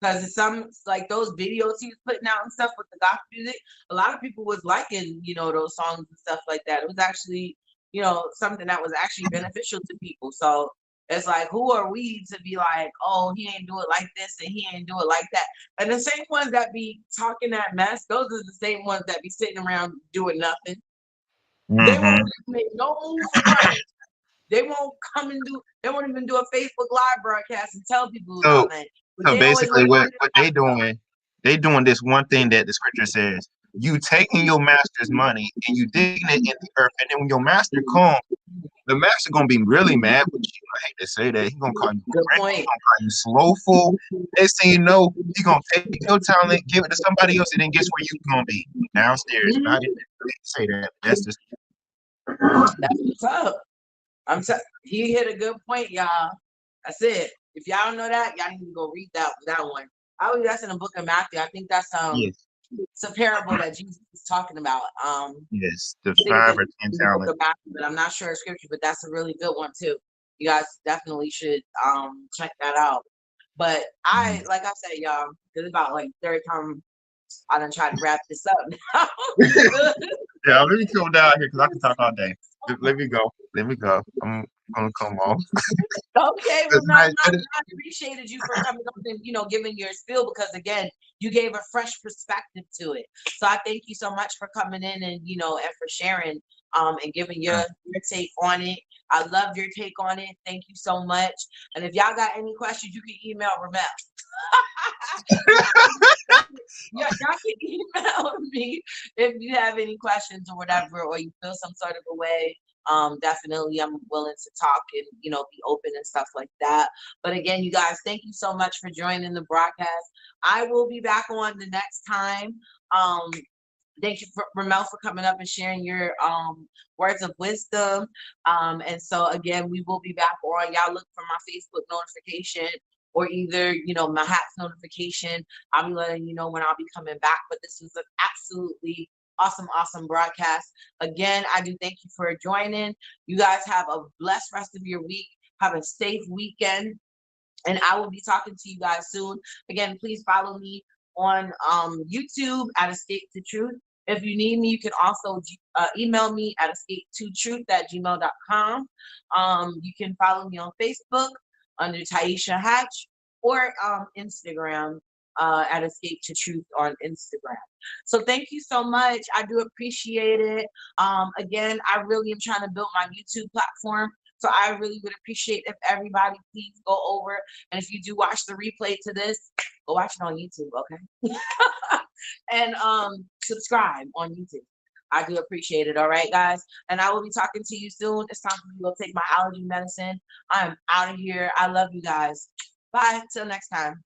Because some, like, those videos he was putting out and stuff with the gospel music, a lot of people was liking, those songs and stuff like that. It was actually, something that was actually beneficial to people. So it's like, who are we to be like, oh, he ain't do it like this and he ain't do it like that? And the same ones that be talking that mess, those are the same ones that be sitting around doing nothing. They won't make no move for Christ. They won't they won't even do a Facebook Live broadcast and tell people about that. So basically what they doing this one thing that the scripture says. You taking your master's money and you digging it in the earth, and then when your master comes, the master gonna be really mad with you. I hate to say that. He gonna call you cranky, he gonna call you slowful. Next thing you know, he gonna take your talent, give it to somebody else, and then guess where you gonna be? Downstairs. I didn't say that. That's just what's up. He hit a good point, y'all. That's it. If y'all don't know that, y'all need to go read that one. I believe that's in the book of Matthew. I think that's it's a parable that Jesus is talking about. Yes, the 5 or 10 talents. But I'm not sure of scripture, but that's a really good one too. You guys definitely should check that out. But like I said, y'all, it's about like third time I done tried to wrap this up now. Yeah, let me come down here because I can talk all day. Let me go. I'm gonna come off. Okay, well, I appreciated you for coming up and giving your spiel because again, you gave a fresh perspective to it. So I thank you so much for coming in and and for sharing and giving your take on it. I love your take on it. Thank you so much. And if y'all got any questions, you can email Ramel. Yeah, y'all can email me if you have any questions or whatever, or you feel some sort of a way. Definitely I'm willing to talk and, you know, be open and stuff like that. But again, you guys, thank you so much for joining the broadcast. I will be back on the next time. Thank you, Ramel, for coming up and sharing your words of wisdom. And so again, we will be back on. Y'all look for my Facebook notification or either, you know, my Hats notification. I'll be letting you know when I'll be coming back. But this was an absolutely awesome broadcast. Again, I do thank you for joining. You guys have a blessed rest of your week. Have a safe weekend. And I will be talking to you guys soon. Again, please follow me on YouTube at Escape to Truth. If you need me, you can also email me at escapetotruth@gmail.com. You can follow me on Facebook under Taisha Hatch or Instagram at Escape to Truth on Instagram. So thank you so much. I do appreciate it. Again, I really am trying to build my YouTube platform. So I really would appreciate if everybody please go over. And if you do watch the replay to this, go watch it on YouTube, okay? And subscribe on YouTube. I do appreciate it. All right, guys. And I will be talking to you soon. It's time for me to go take my allergy medicine. I'm out of here. I love you guys. Bye. Till next time.